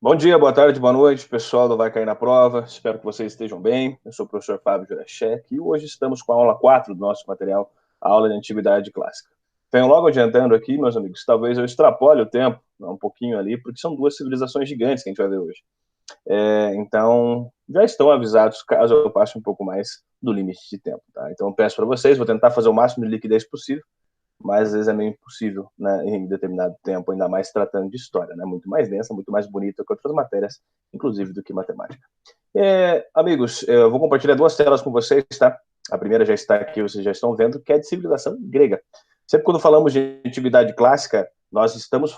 Bom dia, boa tarde, boa noite, pessoal do Vai Cair na Prova. Espero que vocês estejam bem. Eu sou o professor Fábio Jurachek e hoje estamos com a aula 4 do nosso material, a aula de Antiguidade Clássica. Venho logo adiantando aqui, meus amigos, talvez eu extrapole o tempo, um pouquinho ali, porque são duas civilizações gigantes que a gente vai ver hoje. Então, já estão avisados caso eu passe um pouco mais do limite de tempo. Tá? Então, eu peço para vocês, vou tentar fazer o máximo de liquidez possível, mas às vezes é meio impossível, né, em determinado tempo, ainda mais tratando de história, né, muito mais densa, muito mais bonita que outras matérias, inclusive do que matemática. Amigos, eu vou compartilhar duas telas com vocês, tá? A primeira já está aqui, vocês já estão vendo, que é de civilização grega. Sempre quando falamos de antiguidade clássica, nós estamos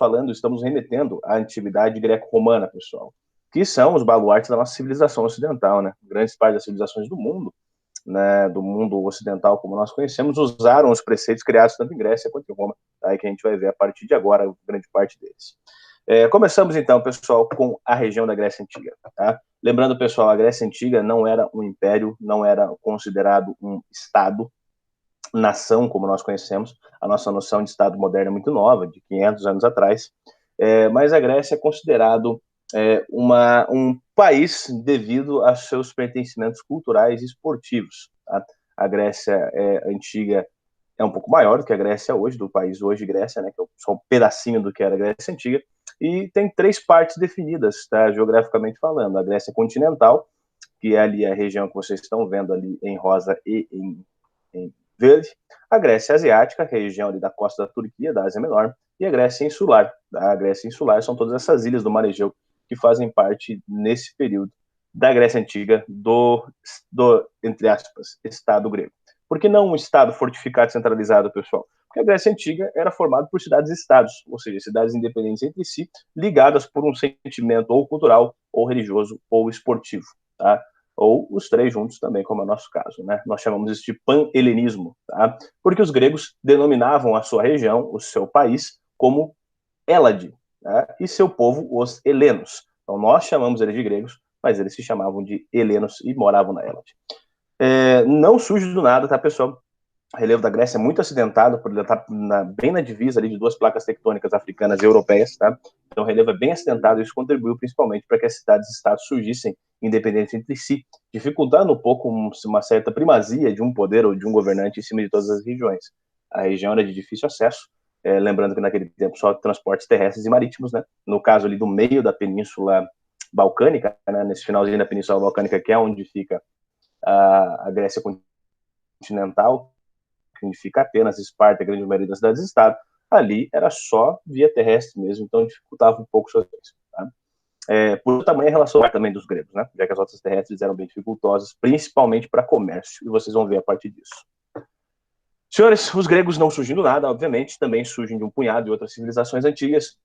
remetendo à antiguidade greco-romana, pessoal, que são os baluartes da nossa civilização ocidental, né? Grandes partes das civilizações do mundo, né, do mundo ocidental como nós conhecemos, usaram os preceitos criados tanto em Grécia quanto em Roma, tá? Que a gente vai ver a partir de agora, grande parte deles. Começamos então, pessoal, com a região da Grécia Antiga. Tá? Lembrando, pessoal, a Grécia Antiga não era um império, não era considerado um Estado, nação, como nós conhecemos. A nossa noção de Estado moderno é muito nova, de 500 anos atrás. Mas a Grécia é considerado um país devido aos seus pertencimentos culturais e esportivos. Tá? A Grécia antiga é um pouco maior do que a Grécia hoje, do país hoje Grécia, né, que é só um pedacinho do que era a Grécia Antiga, e tem três partes definidas, tá, geograficamente falando. A Grécia continental, que é ali a região que vocês estão vendo ali em rosa e em verde, a Grécia Asiática, que é a região ali da costa da Turquia, da Ásia Menor, e a Grécia Insular. A Grécia Insular são todas essas ilhas do Mar Egeu que fazem parte, nesse período, da Grécia Antiga, entre aspas, Estado grego. Por que não um Estado fortificado e centralizado, pessoal? Porque a Grécia Antiga era formada por cidades-estados, ou seja, cidades independentes entre si, ligadas por um sentimento ou cultural, ou religioso, ou esportivo. Tá? Ou os três juntos também, como é o nosso caso. Né? Nós chamamos isso de pan-helenismo, tá? Porque os gregos denominavam a sua região, o seu país, como Hélade, né? E seu povo, os helenos. Então nós chamamos eles de gregos, mas eles se chamavam de helenos e moravam na Hélade. Não surge do nada, tá, pessoal? O relevo da Grécia é muito acidentado, por ele estar bem na divisa ali de duas placas tectônicas africanas e europeias, tá? Então o relevo é bem acidentado e isso contribuiu principalmente para que as cidades-estados surgissem independentes entre si, dificultando um pouco uma certa primazia de um poder ou de um governante em cima de todas as regiões. A região era de difícil acesso, lembrando que naquele tempo só transportes terrestres e marítimos, né? No caso ali do meio da Península Balcânica, né? Nesse finalzinho da Península Balcânica, que é onde fica a Grécia continental, significa apenas Esparta, a grande maioria das cidades-estado, ali era só via terrestre mesmo, então dificultava um pouco suas vidas. Tá? Por tamanho relação também dos gregos, né? Já que as rotas terrestres eram bem dificultosas, principalmente para comércio, e vocês vão ver a partir disso. Senhores, os gregos não surgindo do nada, obviamente, também surgem de um punhado de outras civilizações antigas.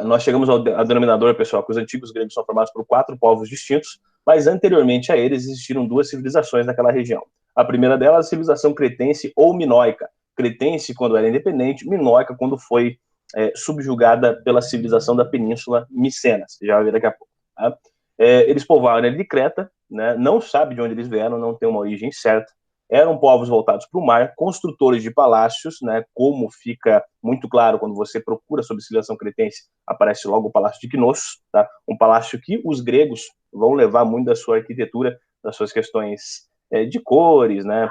Nós chegamos ao denominador, pessoal, que os antigos gregos são formados por 4 povos distintos, mas anteriormente a eles existiram 2 civilizações naquela região. A primeira delas, a civilização cretense ou minoica. Cretense quando era independente, minoica quando foi subjugada pela civilização da Península Micenas. Já vai ver daqui a pouco. Tá? Eles povoaram ele de Creta, né? Não sabe de onde eles vieram, não tem uma origem certa. Eram povos voltados para o mar, construtores de palácios, né? Como fica muito claro quando você procura sobre civilização cretense, aparece logo o Palácio de Knossos, tá? Um palácio que os gregos vão levar muito da sua arquitetura, das suas questões de cores, né?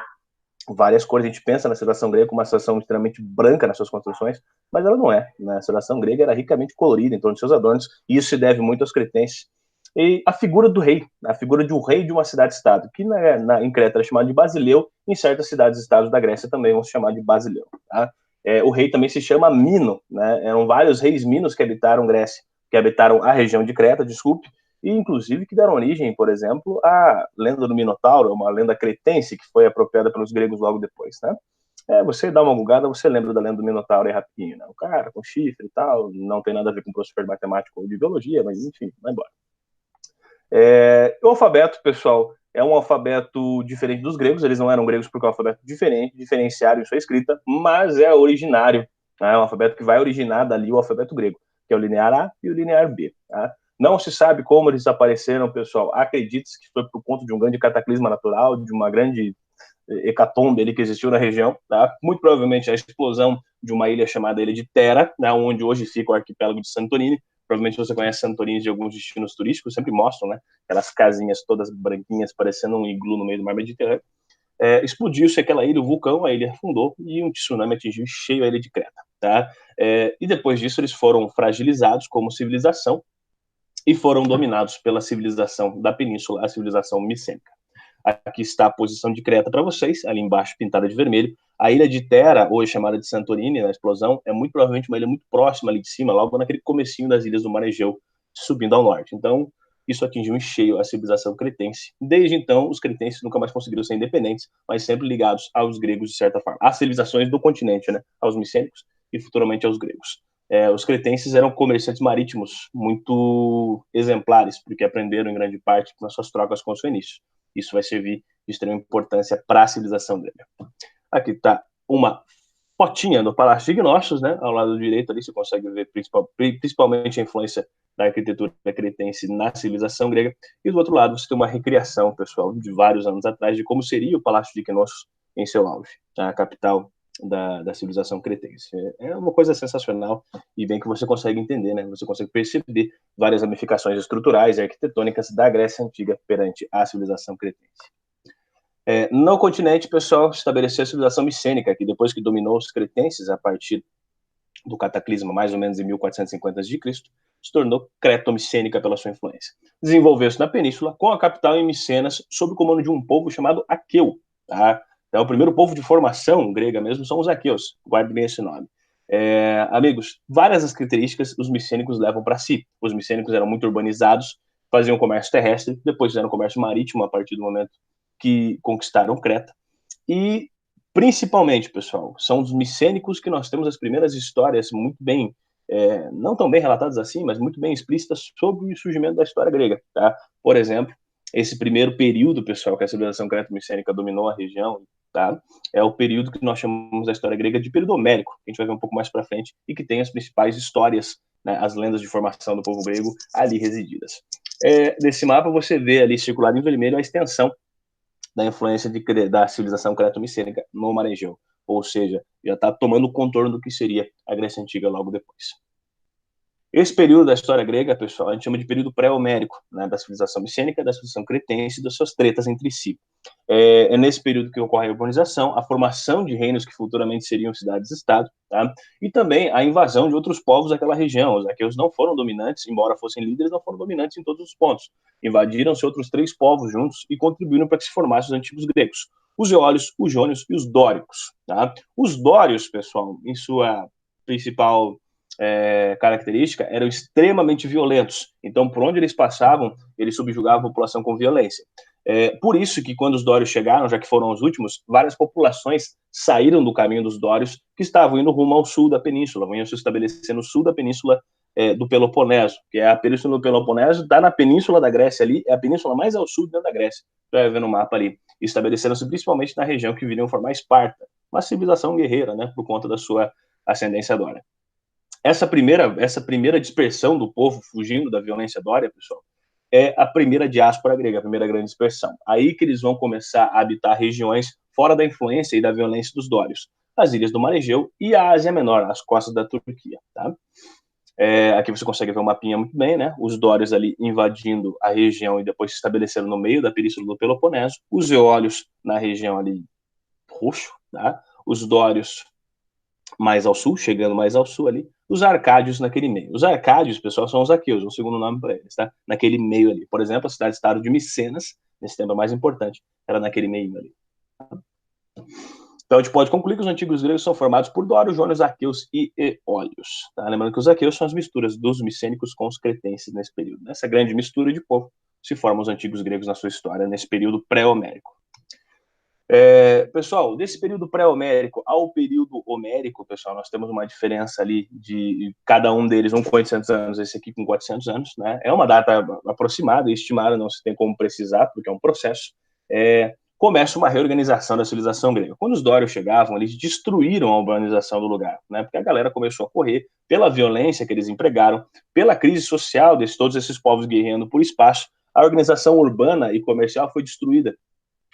Várias cores. A gente pensa na civilização grega como uma civilização extremamente branca nas suas construções, mas ela não é. Né? A civilização grega era ricamente colorida em torno de seus adornos, e isso se deve muito aos cretenses. E a figura do rei, a figura de um rei de uma cidade-estado, que em Creta era chamado de Basileu, em certas cidades-estados da Grécia também vão se chamar de Basileu. Tá? O rei também se chama Mino, né? Eram vários reis minos que habitaram Grécia, que habitaram a região de Creta, desculpe, e inclusive que deram origem, por exemplo, à lenda do Minotauro, uma lenda cretense que foi apropriada pelos gregos logo depois, né? Você dá uma bugada, você lembra da lenda do Minotauro aí rapidinho, né? O cara com chifre e tal, não tem nada a ver com professor de matemática ou de biologia, mas enfim, vai embora. O alfabeto, pessoal, é um alfabeto diferente dos gregos, eles não eram gregos porque é um alfabeto diferente, diferenciaram em sua escrita, mas é originário, né? É um alfabeto que vai originar dali o alfabeto grego, que é o linear A e o linear B, tá? Não se sabe como eles apareceram, pessoal. Acredita-se que foi por conta de um grande cataclisma natural, de uma grande hecatombe ali que existiu na região, tá? Muito provavelmente a explosão de uma ilha chamada Ilha de Terra, né, onde hoje fica o arquipélago de Santorini, provavelmente você conhece Santorini de alguns destinos turísticos, sempre mostram, né, aquelas casinhas todas branquinhas, parecendo um iglu no meio do mar Mediterrâneo. Explodiu-se aquela ilha, o vulcão, a ilha afundou e um tsunami atingiu cheio a ilha de Creta, tá? E depois disso eles foram fragilizados como civilização e foram dominados pela civilização da península, a civilização micênica. Aqui está a posição de Creta para vocês, ali embaixo pintada de vermelho. A ilha de Thera, hoje chamada de Santorini, na explosão, é muito provavelmente uma ilha muito próxima ali de cima, logo naquele comecinho das ilhas do Mar Egeu, subindo ao norte. Então, isso atingiu em cheio a civilização cretense. Desde então, os cretenses nunca mais conseguiram ser independentes, mas sempre ligados aos gregos de certa forma. Às civilizações do continente, né? Aos micênicos e futuramente aos gregos. Os cretenses eram comerciantes marítimos muito exemplares, porque aprenderam em grande parte nas suas trocas com os fenícios. Isso vai servir de extrema importância para a civilização grega. Aqui está uma fotinha do Palácio de Gnossos, né? Ao lado direito ali você consegue ver principalmente a influência da arquitetura cretense na civilização grega. E do outro lado você tem uma recriação, pessoal, de vários anos atrás, de como seria o Palácio de Gnossos em seu auge, a capital da civilização cretense. É uma coisa sensacional e bem que você consegue entender, né? Você consegue perceber várias ramificações estruturais e arquitetônicas da Grécia Antiga perante a civilização cretense. No continente, pessoal, estabeleceu a civilização micênica, que depois que dominou os cretenses a partir do cataclisma, mais ou menos em 1450 a.C., se tornou creto-micênica pela sua influência. Desenvolveu-se na península, com a capital em Micenas, sob o comando de um povo chamado Aqueu, tá? Então, o primeiro povo de formação grega mesmo são os aqueus, guarde bem esse nome. Amigos, várias das características os micênicos levam para si. Os micênicos eram muito urbanizados, faziam comércio terrestre, depois fizeram comércio marítimo a partir do momento que conquistaram Creta. E, principalmente, pessoal, são os micênicos que nós temos as primeiras histórias muito bem, não tão bem relatadas assim, mas muito bem explícitas sobre o surgimento da história grega, tá? Por exemplo, esse primeiro período, pessoal, que a civilização creto-micênica dominou a região, tá? É o período que nós chamamos da história grega de período homérico, que a gente vai ver um pouco mais para frente, e que tem as principais histórias, né, as lendas de formação do povo grego ali resididas. Nesse mapa você vê ali circulado em vermelho a extensão da influência da civilização creto-micênica no Mar Egeu, ou seja, já está tomando o contorno do que seria a Grécia Antiga logo depois. Esse período da história grega, pessoal, a gente chama de período pré-homérico, né, da civilização micênica, da civilização cretense e das suas tretas entre si. É nesse período que ocorre a urbanização, a formação de reinos que futuramente seriam cidades-estado, tá? E também a invasão de outros povos daquela região. Os aqueus não foram dominantes, embora fossem líderes, não foram dominantes em todos os pontos. Invadiram-se outros 3 povos juntos e contribuíram para que se formassem os antigos gregos. Os eólios, os jônios e os dóricos. Tá? Os dórios, pessoal, em sua principal característica, eram extremamente violentos. Então, por onde eles passavam, eles subjugavam a população com violência. Por isso que quando os dórios chegaram, já que foram os últimos, várias populações saíram do caminho dos dórios, que estavam indo rumo ao sul da península, vinham se estabelecer no sul da península do Peloponeso, que é a península do Peloponeso, está na península da Grécia ali, é a península mais ao sul dentro da Grécia, vai ver no mapa ali. Estabeleceram-se principalmente na região que viriam formar Esparta, uma civilização guerreira, né, por conta da sua ascendência dória. Essa primeira dispersão do povo fugindo da violência dória, pessoal, é a primeira diáspora grega, a primeira grande dispersão. Aí que eles vão começar a habitar regiões fora da influência e da violência dos dórios, as ilhas do Mar Egeu e a Ásia Menor, as costas da Turquia, tá? Aqui você consegue ver o mapinha muito bem, né? Os dórios ali invadindo a região e depois se estabelecendo no meio da península do Peloponeso, os eólios na região ali roxo, tá? Os dórios mais ao sul, chegando mais ao sul ali, os arcádios naquele meio. Os arcádios, pessoal, são os aqueus, um segundo nome para eles, tá? Naquele meio ali. Por exemplo, a cidade-estado de Micenas, nesse tempo mais importante, era naquele meio ali. Então, a gente pode concluir que os antigos gregos são formados por dórios, jônios, aqueus e eólios. Tá? Lembrando que os aqueus são as misturas dos micênicos com os cretenses nesse período. Nessa grande mistura de povo se formam os antigos gregos na sua história, nesse período pré-homérico. Pessoal, desse período pré-homérico ao período homérico, pessoal, nós temos uma diferença ali de cada um deles, um com 800 anos, esse aqui com 400 anos, né? É uma data aproximada e estimada, não se tem como precisar, porque é um processo. Começa uma reorganização da civilização grega. Quando os dórios chegavam, eles destruíram a urbanização do lugar, né? Porque a galera começou a correr pela violência que eles empregaram, pela crise social de todos esses povos guerreando por espaço. A organização urbana e comercial foi destruída.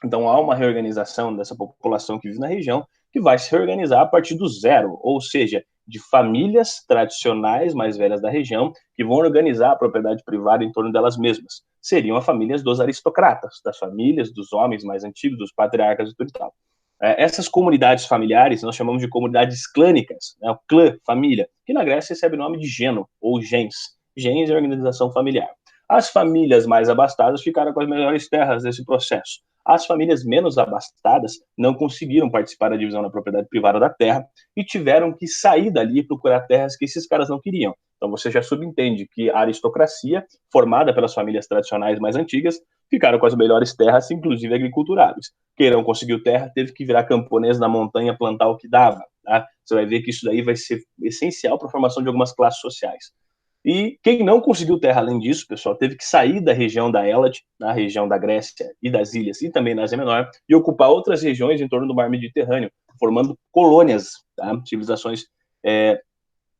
Então, há uma reorganização dessa população que vive na região que vai se reorganizar a partir do zero, ou seja, de famílias tradicionais mais velhas da região que vão organizar a propriedade privada em torno delas mesmas. Seriam as famílias dos aristocratas, das famílias dos homens mais antigos, dos patriarcas e tudo e tal. Essas comunidades familiares nós chamamos de comunidades clânicas, né? O clã, família, que na Grécia recebe o nome de geno ou gens. Gens é a organização familiar. As famílias mais abastadas ficaram com as melhores terras desse processo. As famílias menos abastadas não conseguiram participar da divisão da propriedade privada da terra e tiveram que sair dali e procurar terras que esses caras não queriam. Então você já subentende que a aristocracia, formada pelas famílias tradicionais mais antigas, ficaram com as melhores terras, inclusive agriculturáveis. Quem não conseguiu terra teve que virar camponês na montanha, plantar o que dava. Tá? Você vai ver que isso daí vai ser essencial para a formação de algumas classes sociais. E quem não conseguiu terra além disso, pessoal, teve que sair da região da Hélade, na região da Grécia e das ilhas, e também na Ásia Menor, e ocupar outras regiões em torno do mar Mediterrâneo, formando colônias, tá? Civilizações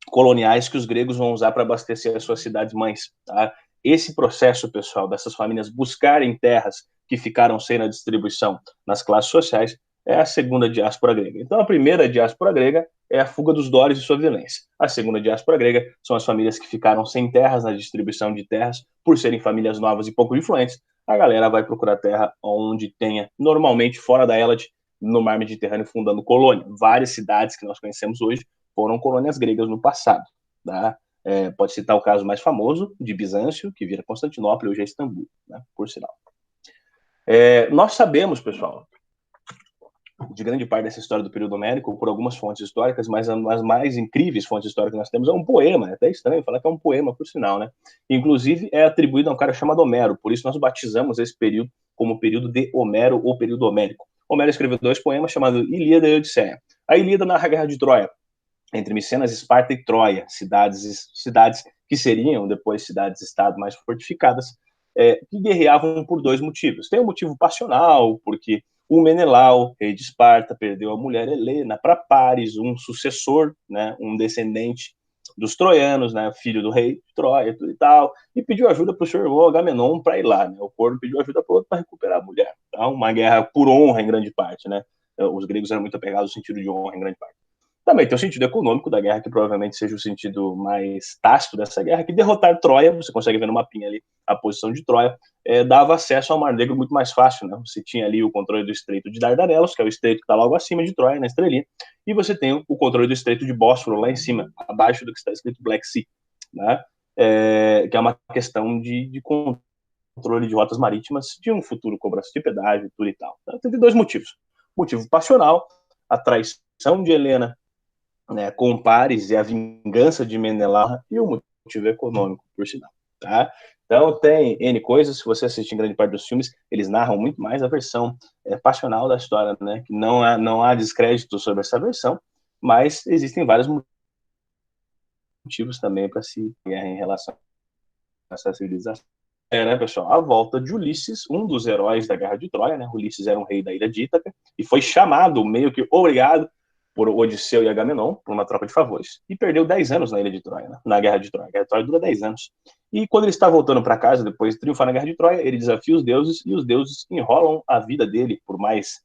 coloniais que os gregos vão usar para abastecer as suas cidades-mães. Tá? Esse processo, pessoal, dessas famílias buscarem terras que ficaram sem a distribuição nas classes sociais, é a segunda diáspora grega. Então, a primeira diáspora grega é a fuga dos dólares e sua violência. A segunda diáspora grega são as famílias que ficaram sem terras na distribuição de terras, por serem famílias novas e pouco influentes. A galera vai procurar terra onde tenha, normalmente fora da Hélade, no mar Mediterrâneo, fundando colônia. Várias cidades que nós conhecemos hoje foram colônias gregas no passado. Tá? Pode citar o caso mais famoso de Bizâncio, que vira Constantinopla, hoje é Istambul, né? Por sinal. Nós sabemos, pessoal, de grande parte dessa história do período homérico por algumas fontes históricas, mas as mais incríveis fontes históricas que nós temos é um poema, é até estranho falar que é um poema, por sinal, né? Inclusive é atribuído a um cara chamado Homero, por isso nós batizamos esse período como período de Homero ou período homérico. Homero escreveu 2 poemas chamados Ilíada e Odisseia. A Ilíada narra a Guerra de Troia, entre Micenas, Esparta e Troia, cidades que seriam depois cidades-estado mais fortificadas, que guerreavam por 2 motivos. Tem um motivo passional, porque o Menelau, rei de Esparta, perdeu a mulher Helena para Paris, um sucessor, né, um descendente dos troianos, né, filho do rei de Troia tudo e tal, e pediu ajuda para o seu irmão Agamenon para ir lá. Né, o corno pediu ajuda para o outro para recuperar a mulher. Tá? Uma guerra por honra em grande parte. Né? Os gregos eram muito apegados ao sentido de honra em grande parte. Também tem o sentido econômico da guerra, que provavelmente seja o sentido mais tácito dessa guerra, que derrotar Troia, você consegue ver no mapinha ali a posição de Troia, dava acesso ao Mar Negro muito mais fácil, né? Você tinha ali o controle do Estreito de Dardanelos, que é o estreito que está logo acima de Troia, na estrelinha, e você tem o controle do Estreito de Bósforo lá em cima, abaixo do que está escrito Black Sea, né? Que é uma questão de controle de rotas marítimas de um futuro cobrança de pedágio, tudo e tal. Então, teve 2 motivos. Motivo passional, a traição de Helena, né, com Paris e a vingança de Menelau, e o motivo econômico, por sinal. Tá? Então tem N coisas, se você assistir em grande parte dos filmes, eles narram muito mais a versão passional da história, né? Que não há descrédito sobre essa versão, mas existem vários motivos também para se guerra em relação a essa civilização. Né, pessoal? A volta de Ulisses, um dos heróis da Guerra de Troia, né? Ulisses era um rei da ilha de Ítaca e foi chamado, meio que obrigado, por Odisseu e Agamenon, por uma troca de favores, e perdeu 10 anos na ilha de Troia, né? Na Guerra de Troia. A Guerra de Troia dura 10 anos. E quando ele está voltando para casa, depois de triunfar na Guerra de Troia, ele desafia os deuses, e os deuses enrolam a vida dele por mais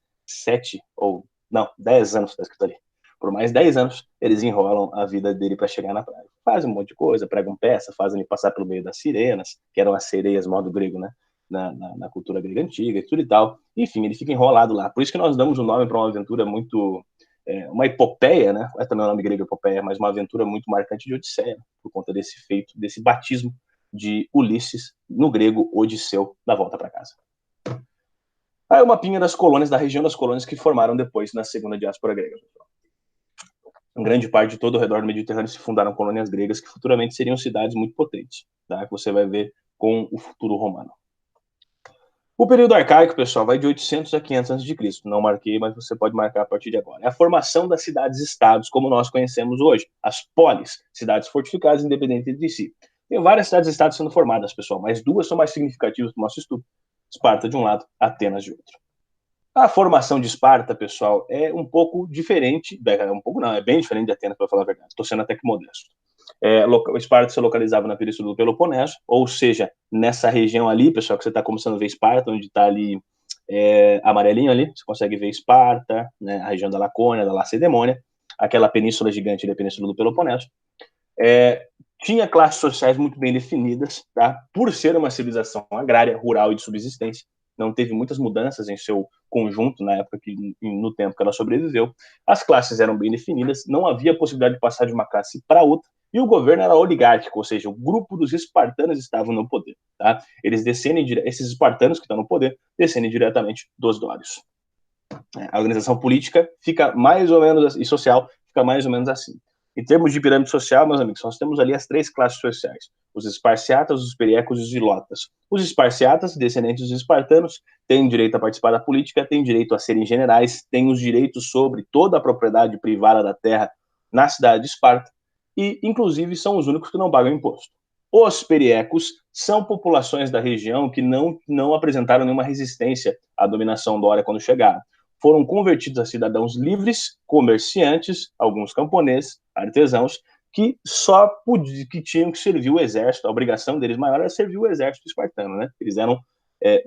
10 anos, está escrito ali. Por mais 10 anos, eles enrolam a vida dele para chegar na praia. Fazem um monte de coisa, pregam peça, fazem ele passar pelo meio das sirenas, que eram as sereias, modo grego, né? Na cultura grega antiga e tudo e tal. Enfim, ele fica enrolado lá. Por isso que nós damos o nome para uma aventura muito... uma epopeia, né? É também o nome grego epopeia, mas uma aventura muito marcante de Odisseia, por conta desse feito, desse batismo de Ulisses, no grego Odisseu, da volta para casa. Aí o mapinha das colônias, da região das colônias que formaram depois na segunda diáspora grega. Em grande parte de todo o redor do Mediterrâneo se fundaram colônias gregas que futuramente seriam cidades muito potentes, tá? Que você vai ver com o futuro romano. O período arcaico, pessoal, vai de 800 a 500 a.C. Não marquei, mas você pode marcar a partir de agora. É a formação das cidades-estados, como nós conhecemos hoje. As polis, cidades fortificadas independentes de si. Tem várias cidades-estados sendo formadas, pessoal, mas 2 são mais significativas para o nosso estudo. Esparta de um lado, Atenas de outro. A formação de Esparta, pessoal, é um pouco diferente, é bem diferente de Atenas, para falar a verdade. Estou sendo até que modesto. Esparta se localizava na Península do Peloponeso, ou seja, nessa região ali, pessoal, que você está começando a ver Esparta, onde está ali amarelinho ali, você consegue ver Esparta, né, a região da Lacônia, da Lacedemônia. aquela península gigante da Península do Peloponeso, tinha classes sociais muito bem definidas, tá? Por ser uma civilização agrária, rural e de subsistência, não teve muitas mudanças em seu conjunto na época no tempo que ela sobreviveu. As classes eram bem definidas, não havia possibilidade de passar de uma classe para outra, e o governo era oligárquico, ou seja, o grupo dos espartanos estavam no poder, tá? Esses espartanos que estão no poder descendem diretamente dos dórios. A organização política fica mais ou menos, e social fica mais ou menos assim. Em termos de pirâmide social, meus amigos, nós temos ali as 3 classes sociais: os esparciatas, os periecos e os zilotas. Os esparciatas, descendentes dos espartanos, têm direito a participar da política, têm direito a serem generais, têm os direitos sobre toda a propriedade privada da terra na cidade de Esparta e, inclusive, são os únicos que não pagam imposto. Os periecos são populações da região que não apresentaram nenhuma resistência à dominação dória quando chegaram. Foram convertidos a cidadãos livres, comerciantes, alguns camponeses, artesãos, que que tinham que servir o exército. A obrigação deles maior era servir o exército espartano, né? Eles eram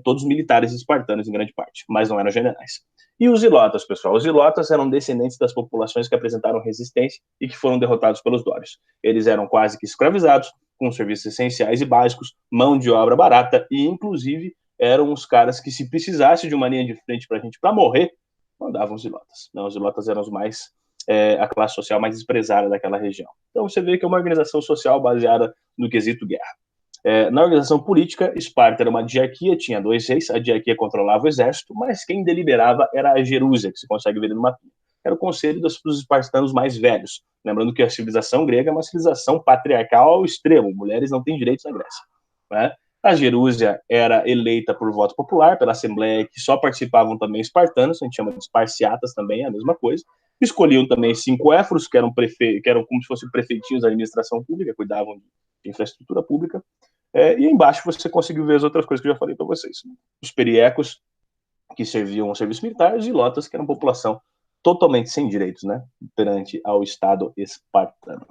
todos militares espartanos em grande parte, mas não eram generais. E os zilotas, pessoal? Os zilotas eram descendentes das populações que apresentaram resistência e que foram derrotados pelos dórios. Eles eram quase que escravizados, com serviços essenciais e básicos, mão de obra barata e, inclusive, eram os caras que, se precisasse de uma linha de frente para a gente para morrer, mandavam os zilotas. Não, os zilotas eram a classe social mais desprezada daquela região. Então você vê que é uma organização social baseada no quesito guerra. Na organização política, Esparta era uma diarquia, tinha 2 reis, a diarquia controlava o exército, mas quem deliberava era a Gerúsia, que se consegue ver no mapinha. Era o conselho dos espartanos mais velhos. Lembrando que a civilização grega é uma civilização patriarcal ao extremo, mulheres não têm direitos na Grécia, né? A Gerúsia era eleita por voto popular, pela Assembleia, que só participavam também espartanos, a gente chama de esparciatas também, é a mesma coisa. Escolhiam também 5 éforos, que eram como se fossem prefeitinhos da administração pública, cuidavam de infraestrutura pública. E embaixo você conseguiu ver as outras coisas que eu já falei para vocês. Os periecos, que serviam ao serviço militar, os zilotas, que eram população totalmente sem direitos, né, perante ao Estado espartano.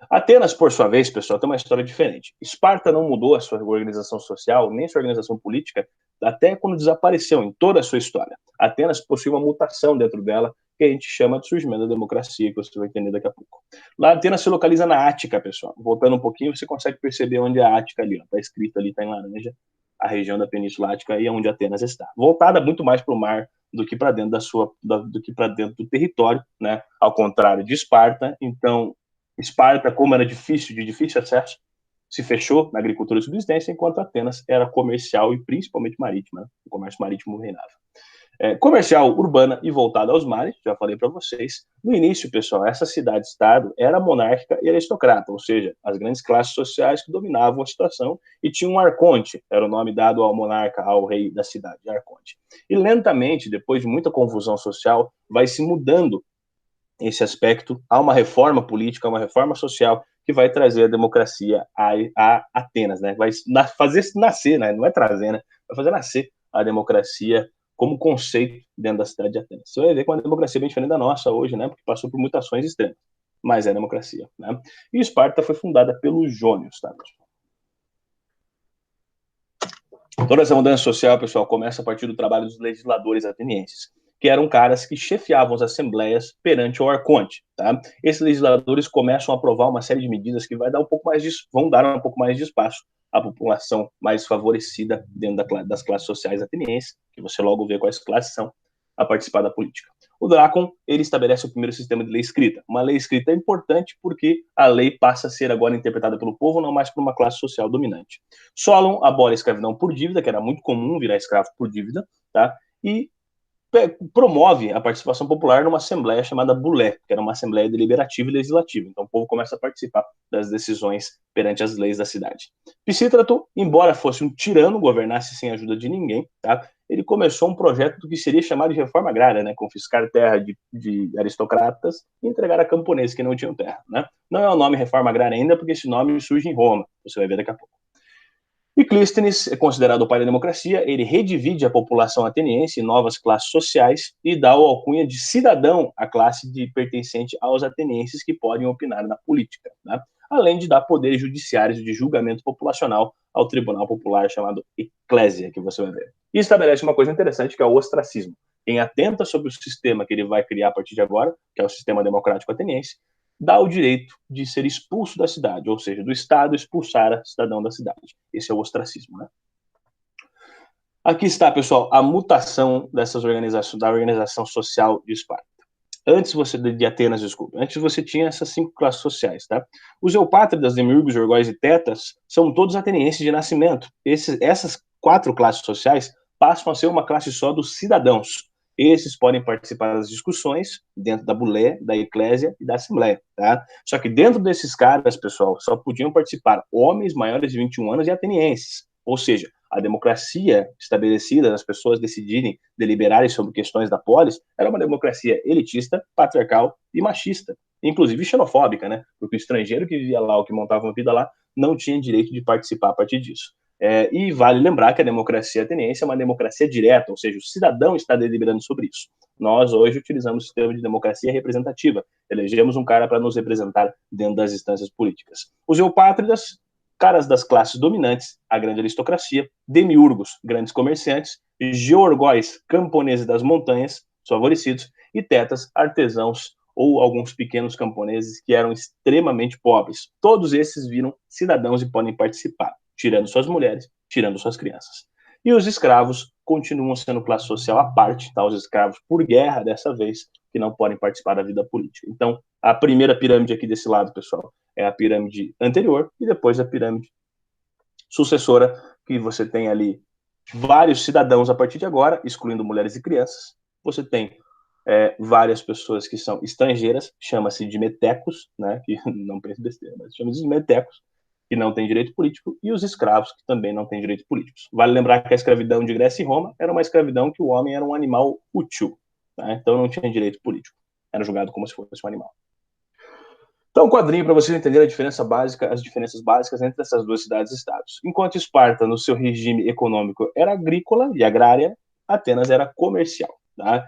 Atenas, por sua vez, pessoal, tem uma história diferente. Esparta não mudou a sua organização social, nem sua organização política, até quando desapareceu em toda a sua história. Atenas possui uma mutação dentro dela, que a gente chama de surgimento da democracia, que você vai entender daqui a pouco. Lá, Atenas se localiza na Ática, pessoal. Voltando um pouquinho, você consegue perceber onde é a Ática ali, está escrito ali, está em laranja, a região da Península Ática e onde Atenas está. Voltada muito mais para o mar do que para dentro do que para dentro do território, né? Ao contrário de Esparta. Então, Esparta, como era de difícil acesso, se fechou na agricultura de subsistência, enquanto Atenas era comercial e principalmente marítima, né? O comércio marítimo reinava. Comercial, urbana e voltada aos mares, já falei para vocês. No início, pessoal, essa cidade-estado era monárquica e aristocrata, ou seja, as grandes classes sociais que dominavam a situação, e tinha um arconte, era o nome dado ao monarca, ao rei da cidade, arconte. E lentamente, depois de muita confusão social, vai se mudando esse aspecto, há uma reforma política, uma reforma social que vai trazer a democracia a Atenas, né? Vai fazer nascer, né? Não é trazer, né? Vai fazer nascer a democracia como conceito dentro da cidade de Atenas. Você vai ver que é uma democracia bem diferente da nossa hoje, né? Porque passou por mutações extremas, mas é democracia, né? E Esparta foi fundada pelos jônios, tá, pessoal? Toda essa mudança social, pessoal, começa a partir do trabalho dos legisladores atenienses, que eram caras que chefiavam as assembleias perante o arconte, tá? Esses legisladores começam a aprovar uma série de medidas que vão dar um pouco mais de espaço à população mais favorecida dentro das classes sociais atenienses, que você logo vê quais classes são, a participar da política. O Drácon, ele estabelece o primeiro sistema de lei escrita. Uma lei escrita é importante porque a lei passa a ser agora interpretada pelo povo, não mais por uma classe social dominante. Solon abole a escravidão por dívida, que era muito comum virar escravo por dívida, tá? E promove a participação popular numa assembleia chamada Bulé, que era uma assembleia deliberativa e legislativa. Então o povo começa a participar das decisões perante as leis da cidade. Pisístrato, embora fosse um tirano, governasse sem ajuda de ninguém, tá? Ele começou um projeto do que seria chamado de reforma agrária, né? Confiscar terra de aristocratas e entregar a camponeses que não tinham terra, né? Não é o nome reforma agrária ainda, porque esse nome surge em Roma, você vai ver daqui a pouco. E Clístenes é considerado o pai da democracia, ele redivide a população ateniense em novas classes sociais e dá o alcunha de cidadão à classe pertencente aos atenienses que podem opinar na política, né? Além de dar poderes judiciários de julgamento populacional ao tribunal popular chamado Eclésia, que você vai ver. E estabelece uma coisa interessante, que é o ostracismo. quem atenta sobre o sistema que ele vai criar a partir de agora, que é o sistema democrático ateniense, dá o direito de ser expulso da cidade, ou seja, do Estado expulsar a cidadão da cidade. Esse é o ostracismo, né? Aqui está, pessoal, a mutação da organização social de Esparta. Antes de Atenas, desculpa, antes você tinha essas 5 classes sociais, tá? Os eupátridas, demiurgos, orgóis e tetas são todos atenienses de nascimento. Essas 4 classes sociais passam a ser uma classe só dos cidadãos. Esses podem participar das discussões dentro da bulé, da eclésia e da assembleia, tá? Só que dentro desses caras, pessoal, só podiam participar homens maiores de 21 anos e atenienses. Ou seja, a democracia estabelecida, das pessoas decidirem, deliberarem sobre questões da polis, era uma democracia elitista, patriarcal e machista, inclusive xenofóbica, né? Porque o estrangeiro que vivia lá, ou que montava uma vida lá, não tinha direito de participar a partir disso. E vale lembrar que a democracia ateniense é uma democracia direta, ou seja, o cidadão está deliberando sobre isso. Nós, hoje, utilizamos o sistema de democracia representativa. Elegemos um cara para nos representar dentro das instâncias políticas. Os eupátridas, caras das classes dominantes, a grande aristocracia, demiurgos, grandes comerciantes, georgóis, camponeses das montanhas, favorecidos, e tetas, artesãos ou alguns pequenos camponeses que eram extremamente pobres. Todos esses viram cidadãos e podem participar, tirando suas mulheres, tirando suas crianças. E os escravos continuam sendo classe social à parte, tá? Os escravos por guerra, dessa vez, que não podem participar da vida política. Então, a primeira pirâmide aqui desse lado, pessoal, é a pirâmide anterior e depois a pirâmide sucessora, que você tem ali vários cidadãos a partir de agora, excluindo mulheres e crianças. Você tem várias pessoas que são estrangeiras, chama-se de metecos, né, que não pense besteira, mas chama-se de metecos, que não têm direito político, e os escravos, que também não têm direitos políticos. Vale lembrar que a escravidão de Grécia e Roma era uma escravidão que o homem era um animal útil, tá? Então não tinha direito político, era julgado como se fosse um animal. Então, um quadrinho para vocês entenderem as diferenças básicas entre essas duas cidades-estados. Enquanto Esparta, no seu regime econômico, era agrícola e agrária, Atenas era comercial. Tá?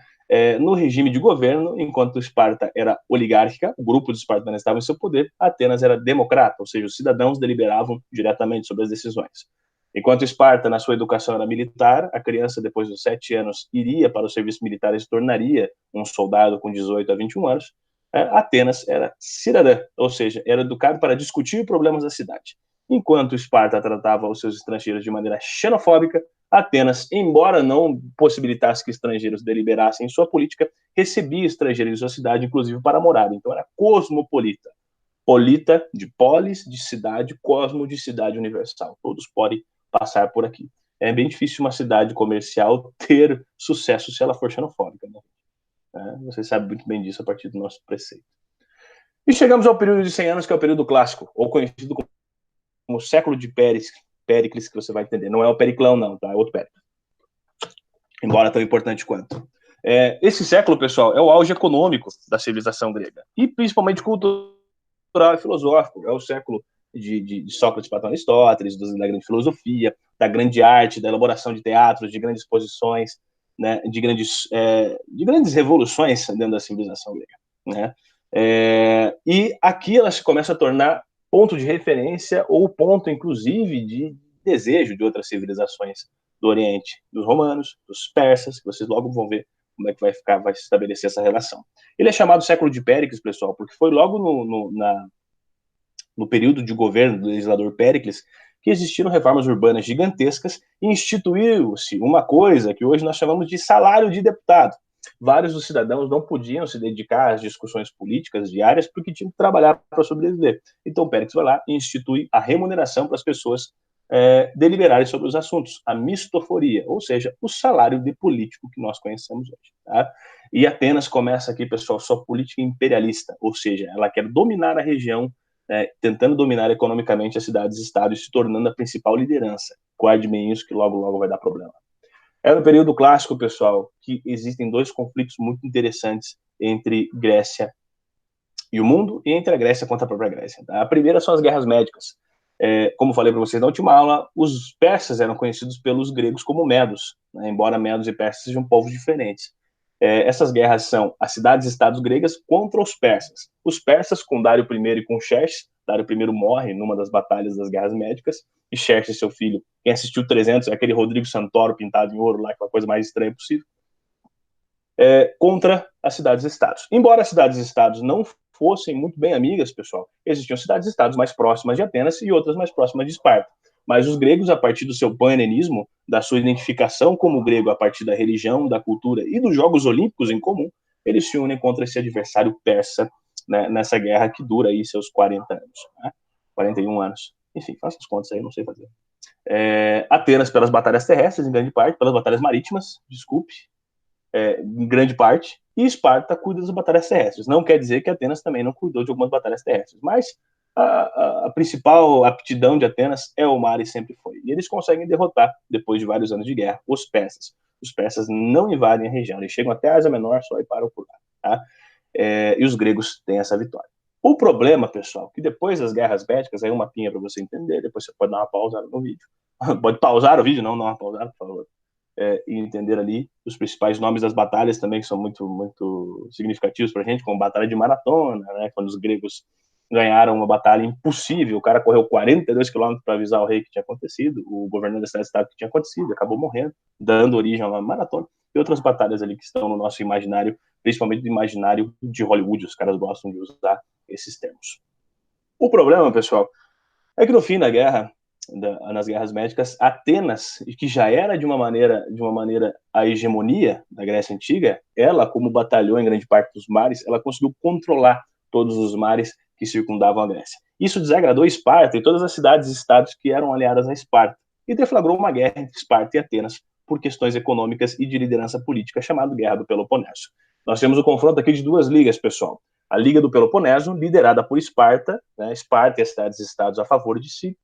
No regime de governo, enquanto Esparta era oligárquica, o grupo de espartanos estava em seu poder, Atenas era democrata, ou seja, os cidadãos deliberavam diretamente sobre as decisões. Enquanto Esparta, na sua educação, era militar, a criança, depois dos 7 anos, iria para o serviço militar e se tornaria um soldado com 18 a 21 anos. Atenas era cidadã, ou seja, era educado para discutir problemas da cidade. Enquanto Esparta tratava os seus estrangeiros de maneira xenofóbica, Atenas, embora não possibilitasse que estrangeiros deliberassem em sua política, recebia estrangeiros em sua cidade, inclusive para morar. Então era cosmopolita. Polita de polis, de cidade, cosmo de cidade universal. Todos podem passar por aqui. É bem difícil uma cidade comercial ter sucesso se ela for xenofóbica, né? Você sabe muito bem disso a partir do nosso preceito. E chegamos ao período de 100 anos, que é o período clássico, ou conhecido como o século de Péricles, que você vai entender. Não é o Periclão, não, tá? É outro Péricles. Embora tão importante quanto. Esse século, pessoal, é o auge econômico da civilização grega. E principalmente cultural e filosófico. É o século de Sócrates, Platão e Aristóteles, da grande filosofia, da grande arte, da elaboração de teatros, de grandes exposições, né, de grandes revoluções dentro da civilização grega, né? E aqui ela se começa a tornar ponto de referência ou ponto, inclusive, de desejo de outras civilizações do Oriente, dos romanos, dos persas, que vocês logo vão ver como é que vai se estabelecer essa relação. Ele é chamado século de Péricles, pessoal, porque foi logo no período de governo do legislador Péricles que existiram reformas urbanas gigantescas e instituiu-se uma coisa que hoje nós chamamos de salário de deputado. Vários dos cidadãos não podiam se dedicar às discussões políticas diárias porque tinham que trabalhar para sobreviver. Então, Péricles vai lá e institui a remuneração para as pessoas deliberarem sobre os assuntos, a mistoforia, ou seja, o salário de político que nós conhecemos hoje. Tá? E Atenas começa aqui, pessoal, sua política imperialista, ou seja, ela quer dominar a região, tentando dominar economicamente as cidades-estado e se tornando a principal liderança. Guarde bem isso, que logo, logo vai dar problema. É no período clássico, pessoal, que existem 2 conflitos muito interessantes entre Grécia e o mundo, e entre a Grécia contra a própria Grécia. Tá? A primeira são as guerras médicas. Como falei para vocês na última aula, os persas eram conhecidos pelos gregos como medos, né? Embora medos e persas sejam povos diferentes. Essas guerras são as cidades-estados gregas contra os persas. Os persas com Dário I e com Xerxes. Dário I morre numa das batalhas das guerras médicas, e Xerxes, seu filho, quem assistiu 300, é aquele Rodrigo Santoro pintado em ouro lá, aquela coisa mais estranha possível. contra as cidades-estados. Embora as cidades-estados não fossem muito bem amigas, pessoal, existiam cidades-estados mais próximas de Atenas e outras mais próximas de Esparta. Mas os gregos, a partir do seu pan-helenismo, da sua identificação como grego a partir da religião, da cultura e dos Jogos Olímpicos em comum, eles se unem contra esse adversário persa, né, nessa guerra que dura aí seus 40 anos, né? 41 anos. Enfim, faça as contas aí, não sei fazer. Atenas pelas batalhas terrestres, em grande parte, pelas batalhas marítimas, desculpe, em grande parte, e Esparta cuida das batalhas terrestres. Não quer dizer que Atenas também não cuidou de algumas batalhas terrestres, mas a principal aptidão de Atenas é o mar e sempre foi. E eles conseguem derrotar, depois de vários anos de guerra, os persas. Os persas não invadem a região, eles chegam até a Ásia Menor só e param por lá. Tá? E os gregos têm essa vitória. O problema, pessoal, que depois das guerras béticas, aí uma pinha para você entender, depois você pode dar uma pausada no vídeo. Pode pausar o vídeo, não dar uma pausada, por favor. E entender ali os principais nomes das batalhas também, que são muito, muito significativos para a gente, como a Batalha de Maratona, né, quando os gregos ganharam uma batalha impossível, o cara correu 42 quilômetros para avisar o rei que tinha acontecido, o governador da cidade que tinha acontecido, acabou morrendo, dando origem a uma maratona, e outras batalhas ali que estão no nosso imaginário, principalmente do imaginário de Hollywood, os caras gostam de usar esses termos. O problema, pessoal, é que no fim da guerra, nas guerras médicas, Atenas, que já era de uma maneira a hegemonia da Grécia Antiga, ela, como batalhou em grande parte dos mares, ela conseguiu controlar todos os mares que circundavam a Grécia. Isso desagradou Esparta e todas as cidades e estados que eram aliadas a Esparta, e deflagrou uma guerra entre Esparta e Atenas por questões econômicas e de liderança política, chamada Guerra do Peloponeso. Nós temos o confronto aqui de duas ligas, pessoal. A Liga do Peloponeso, liderada por Esparta, né, Esparta e as cidades-estados a favor de si,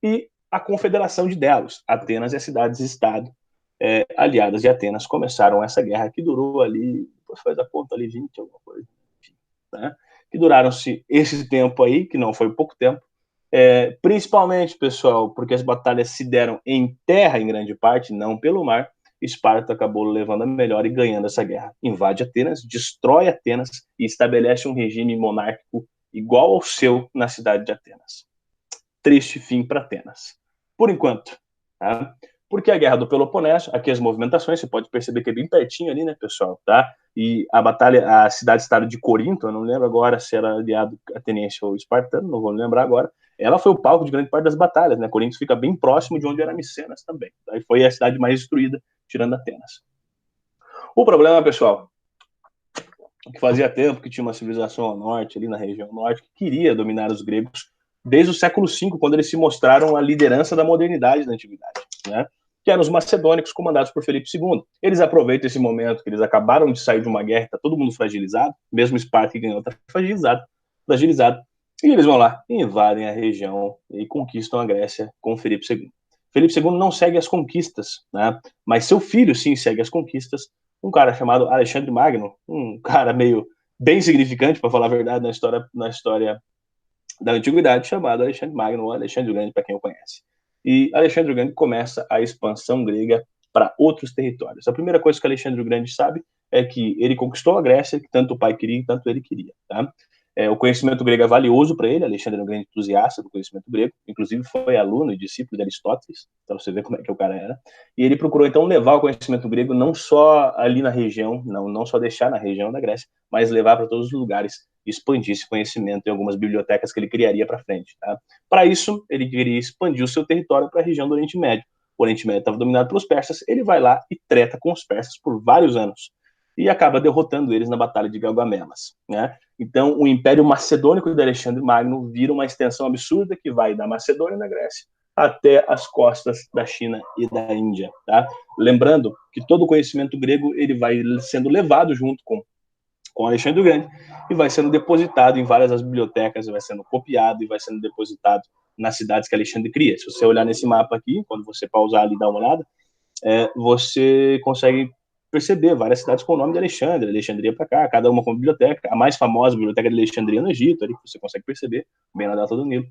e a confederação de Delos, Atenas e as cidades-estado aliadas de Atenas começaram essa guerra que durou ali, depois faz a conta ali, 20, alguma coisa, enfim, né? Que duraram-se esse tempo aí, que não foi pouco tempo, principalmente, pessoal, porque as batalhas se deram em terra em grande parte, não pelo mar. Esparta acabou levando a melhor e ganhando essa guerra. Invade Atenas, destrói Atenas e estabelece um regime monárquico igual ao seu na cidade de Atenas. Triste fim para Atenas. Por enquanto, tá? Porque a Guerra do Peloponeso, aqui as movimentações, você pode perceber que é bem pertinho ali, né, pessoal, tá? E a batalha, a cidade-estado de Corinto, eu não lembro agora se era aliado ateniense ou espartano, não vou lembrar agora, ela foi o palco de grande parte das batalhas, né? Corinto fica bem próximo de onde era Micenas também, tá? E foi a cidade mais destruída, tirando Atenas. O problema, pessoal, que fazia tempo que tinha uma civilização ao norte, ali na região norte, que queria dominar os gregos desde o século V, quando eles se mostraram a liderança da modernidade da antiguidade, né? Que eram os macedônicos comandados por Filipe II. Eles aproveitam esse momento que eles acabaram de sair de uma guerra, está todo mundo fragilizado, mesmo Esparta que ganhou está fragilizado, e eles vão lá, invadem a região e conquistam a Grécia com Filipe II. Filipe II não segue as conquistas, né? Mas seu filho sim segue as conquistas, um cara chamado Alexandre Magno, um cara meio bem significante, para falar a verdade, na história da antiguidade, chamado Alexandre Magno, ou Alexandre o Grande, para quem o conhece. E Alexandre o Grande começa a expansão grega para outros territórios. A primeira coisa que Alexandre o Grande sabe é que ele conquistou a Grécia, que tanto o pai queria, tanto ele queria. Tá? O conhecimento grego é valioso para ele, Alexandre é um grande entusiasta do conhecimento grego, inclusive foi aluno e discípulo de Aristóteles, para você ver como é que o cara era. E ele procurou, então, levar o conhecimento grego não só ali na região, não só deixar na região da Grécia, mas levar para todos os lugares, expandir esse conhecimento em algumas bibliotecas que ele criaria para frente. Tá? Para isso, ele queria expandir o seu território para a região do Oriente Médio. O Oriente Médio estava dominado pelos persas, ele vai lá e treta com os persas por vários anos e acaba derrotando eles na Batalha de Gaugamelas, né? Então, o Império Macedônico de Alexandre Magno vira uma extensão absurda que vai da Macedônia, na Grécia, até as costas da China e da Índia, tá? Lembrando que todo o conhecimento grego ele vai sendo levado junto com Alexandre o Grande e vai sendo depositado em várias das bibliotecas, vai sendo copiado e vai sendo depositado nas cidades que Alexandre cria. Se você olhar nesse mapa aqui, quando você pausar ali e dar uma olhada, você consegue perceber várias cidades com o nome de Alexandre, Alexandria para cá, cada uma com biblioteca, a mais famosa biblioteca de Alexandria no Egito, ali que você consegue perceber, bem na data do Nilo,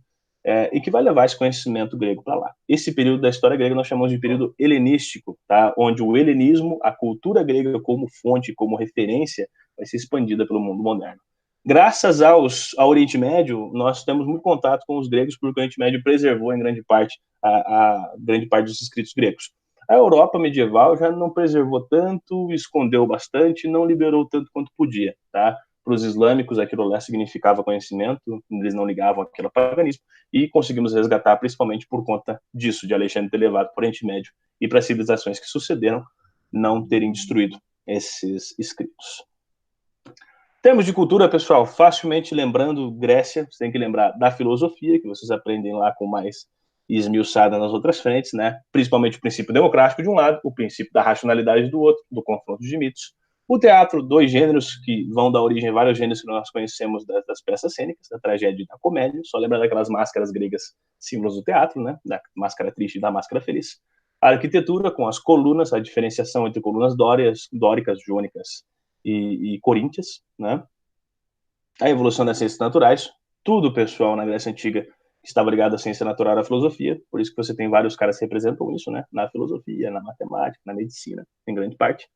e que vai levar esse conhecimento grego para lá. Esse período da história grega nós chamamos de período helenístico, tá? Onde o helenismo, a cultura grega como fonte, como referência, vai ser expandida pelo mundo moderno. Graças ao Oriente Médio, nós temos muito contato com os gregos, porque o Oriente Médio preservou em grande parte a grande parte dos escritos gregos. A Europa medieval já não preservou tanto, escondeu bastante, não liberou tanto quanto podia, tá? Para os islâmicos, aquilo lá significava conhecimento, eles não ligavam aquilo ao paganismo, e conseguimos resgatar principalmente por conta disso, de Alexandre ter levado para o Oriente Médio e para as civilizações que sucederam não terem destruído esses escritos. Termos de cultura, pessoal, facilmente lembrando Grécia, você tem que lembrar da filosofia, que vocês aprendem lá com mais esmiuçada nas outras frentes, né? Principalmente o princípio democrático de um lado, o princípio da racionalidade do outro, do confronto de mitos. O teatro, dois gêneros que vão dar origem a vários gêneros que nós conhecemos das peças cênicas, da tragédia e da comédia, só lembra daquelas máscaras gregas, símbolos do teatro, né? Da máscara triste e da máscara feliz. A arquitetura, com as colunas, a diferenciação entre colunas dóricas, jônicas e coríntias, né? A evolução das ciências naturais, tudo, pessoal, na Grécia Antiga estava ligado à ciência natural e à filosofia, por isso que você tem vários caras que representam isso, né? Na filosofia, na matemática, na medicina, em grande parte.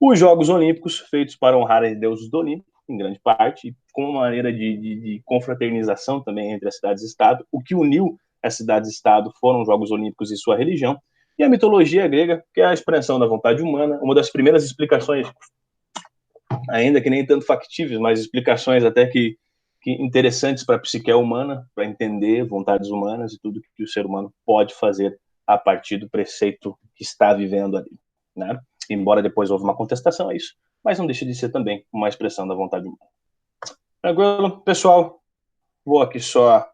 Os Jogos Olímpicos, feitos para honrar os deuses do Olimpo, em grande parte, com uma maneira de confraternização também entre as cidades-estado. O que uniu as cidades-estado foram os Jogos Olímpicos e sua religião. E a mitologia grega, que é a expressão da vontade humana, uma das primeiras explicações, ainda que nem tanto factíveis, mas explicações até que interessantes para a psique humana, para entender vontades humanas e tudo que o ser humano pode fazer a partir do preceito que está vivendo ali, né? Embora depois houve uma contestação a isso, mas não deixa de ser também uma expressão da vontade humana. Tranquilo, pessoal? Vou aqui só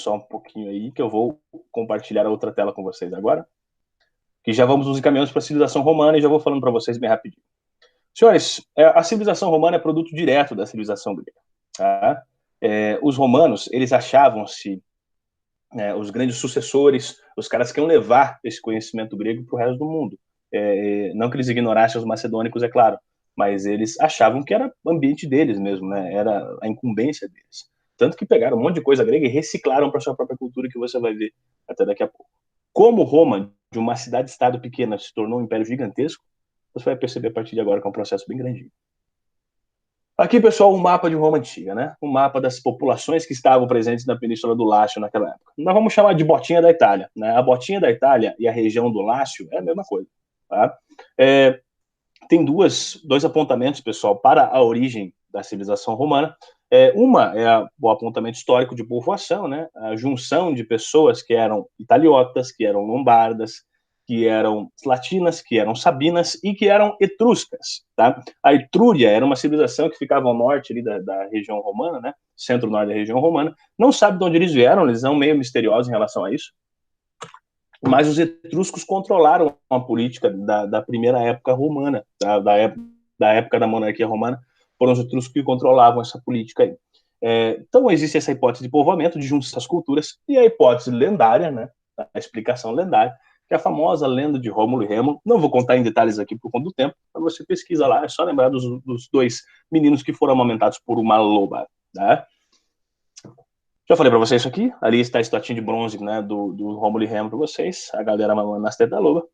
um pouquinho aí, que eu vou compartilhar a outra tela com vocês agora, que já vamos nos encaminhando para a civilização romana e já vou falando para vocês bem rapidinho. Senhores, a civilização romana é produto direto da civilização grega. Tá? Os romanos, eles achavam-se os grandes sucessores, os caras que iam levar esse conhecimento grego para o resto do mundo. Não que eles ignorassem os macedônicos, é claro, mas eles achavam que era o ambiente deles mesmo, né? Era a incumbência deles. Tanto que pegaram um monte de coisa grega e reciclaram para sua própria cultura, que você vai ver até daqui a pouco. Como Roma, de uma cidade-estado pequena, se tornou um império gigantesco, você vai perceber a partir de agora que é um processo bem grandinho. Aqui, pessoal, um mapa de Roma antiga, né? Um mapa das populações que estavam presentes na Península do Lácio naquela época. Nós vamos chamar de botinha da Itália, né? A botinha da Itália e a região do Lácio é a mesma coisa, tá? Tem dois apontamentos, pessoal, para a origem da civilização romana. Uma é o apontamento histórico de povoação, né? A junção de pessoas que eram italiotas, que eram lombardas, que eram latinas, que eram sabinas e que eram etruscas, tá? A Etrúria era uma civilização que ficava ao norte ali da região romana, né? Centro-norte da região romana. Não sabe de onde eles vieram, eles são meio misteriosos em relação a isso. Mas os etruscos controlaram a política da primeira época romana, da época da monarquia romana, foram os etruscos que controlavam essa política aí. Então existe essa hipótese de povoamento, de juntar essas culturas, e a hipótese lendária, né, a explicação lendária, que é a famosa lenda de Rômulo e Remo. Não vou contar em detalhes aqui por conta do tempo, mas você pesquisa lá, é só lembrar dos dois meninos que foram amamentados por uma loba, tá? Já falei para vocês isso aqui, ali está a estatinha de bronze, né, do Rômulo e Remo para vocês, a galera mamando nas tetas da loba.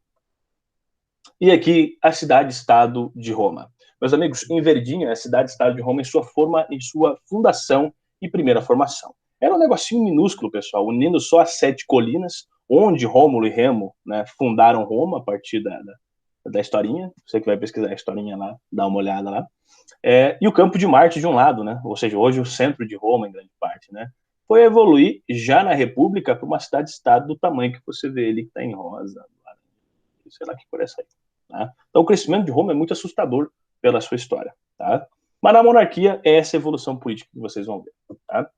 E aqui a cidade-estado de Roma. Meus amigos, em verdinho é a cidade-estado de Roma em sua forma, em sua fundação e primeira formação. Era um negocinho minúsculo, pessoal, unindo só as 7 colinas, onde Rômulo e Remo, né, fundaram Roma a partir da historinha. Você que vai pesquisar a historinha lá, dá uma olhada lá. E o Campo de Marte de um lado, né? Ou seja, hoje o centro de Roma, em grande parte, né? Foi evoluir já na República para uma cidade-estado do tamanho que você vê ele, que está em rosa, sei lá que cor é essa aí. Tá? Então o crescimento de Roma é muito assustador pela sua história. Tá? Mas na monarquia é essa evolução política que vocês vão ver. Tá?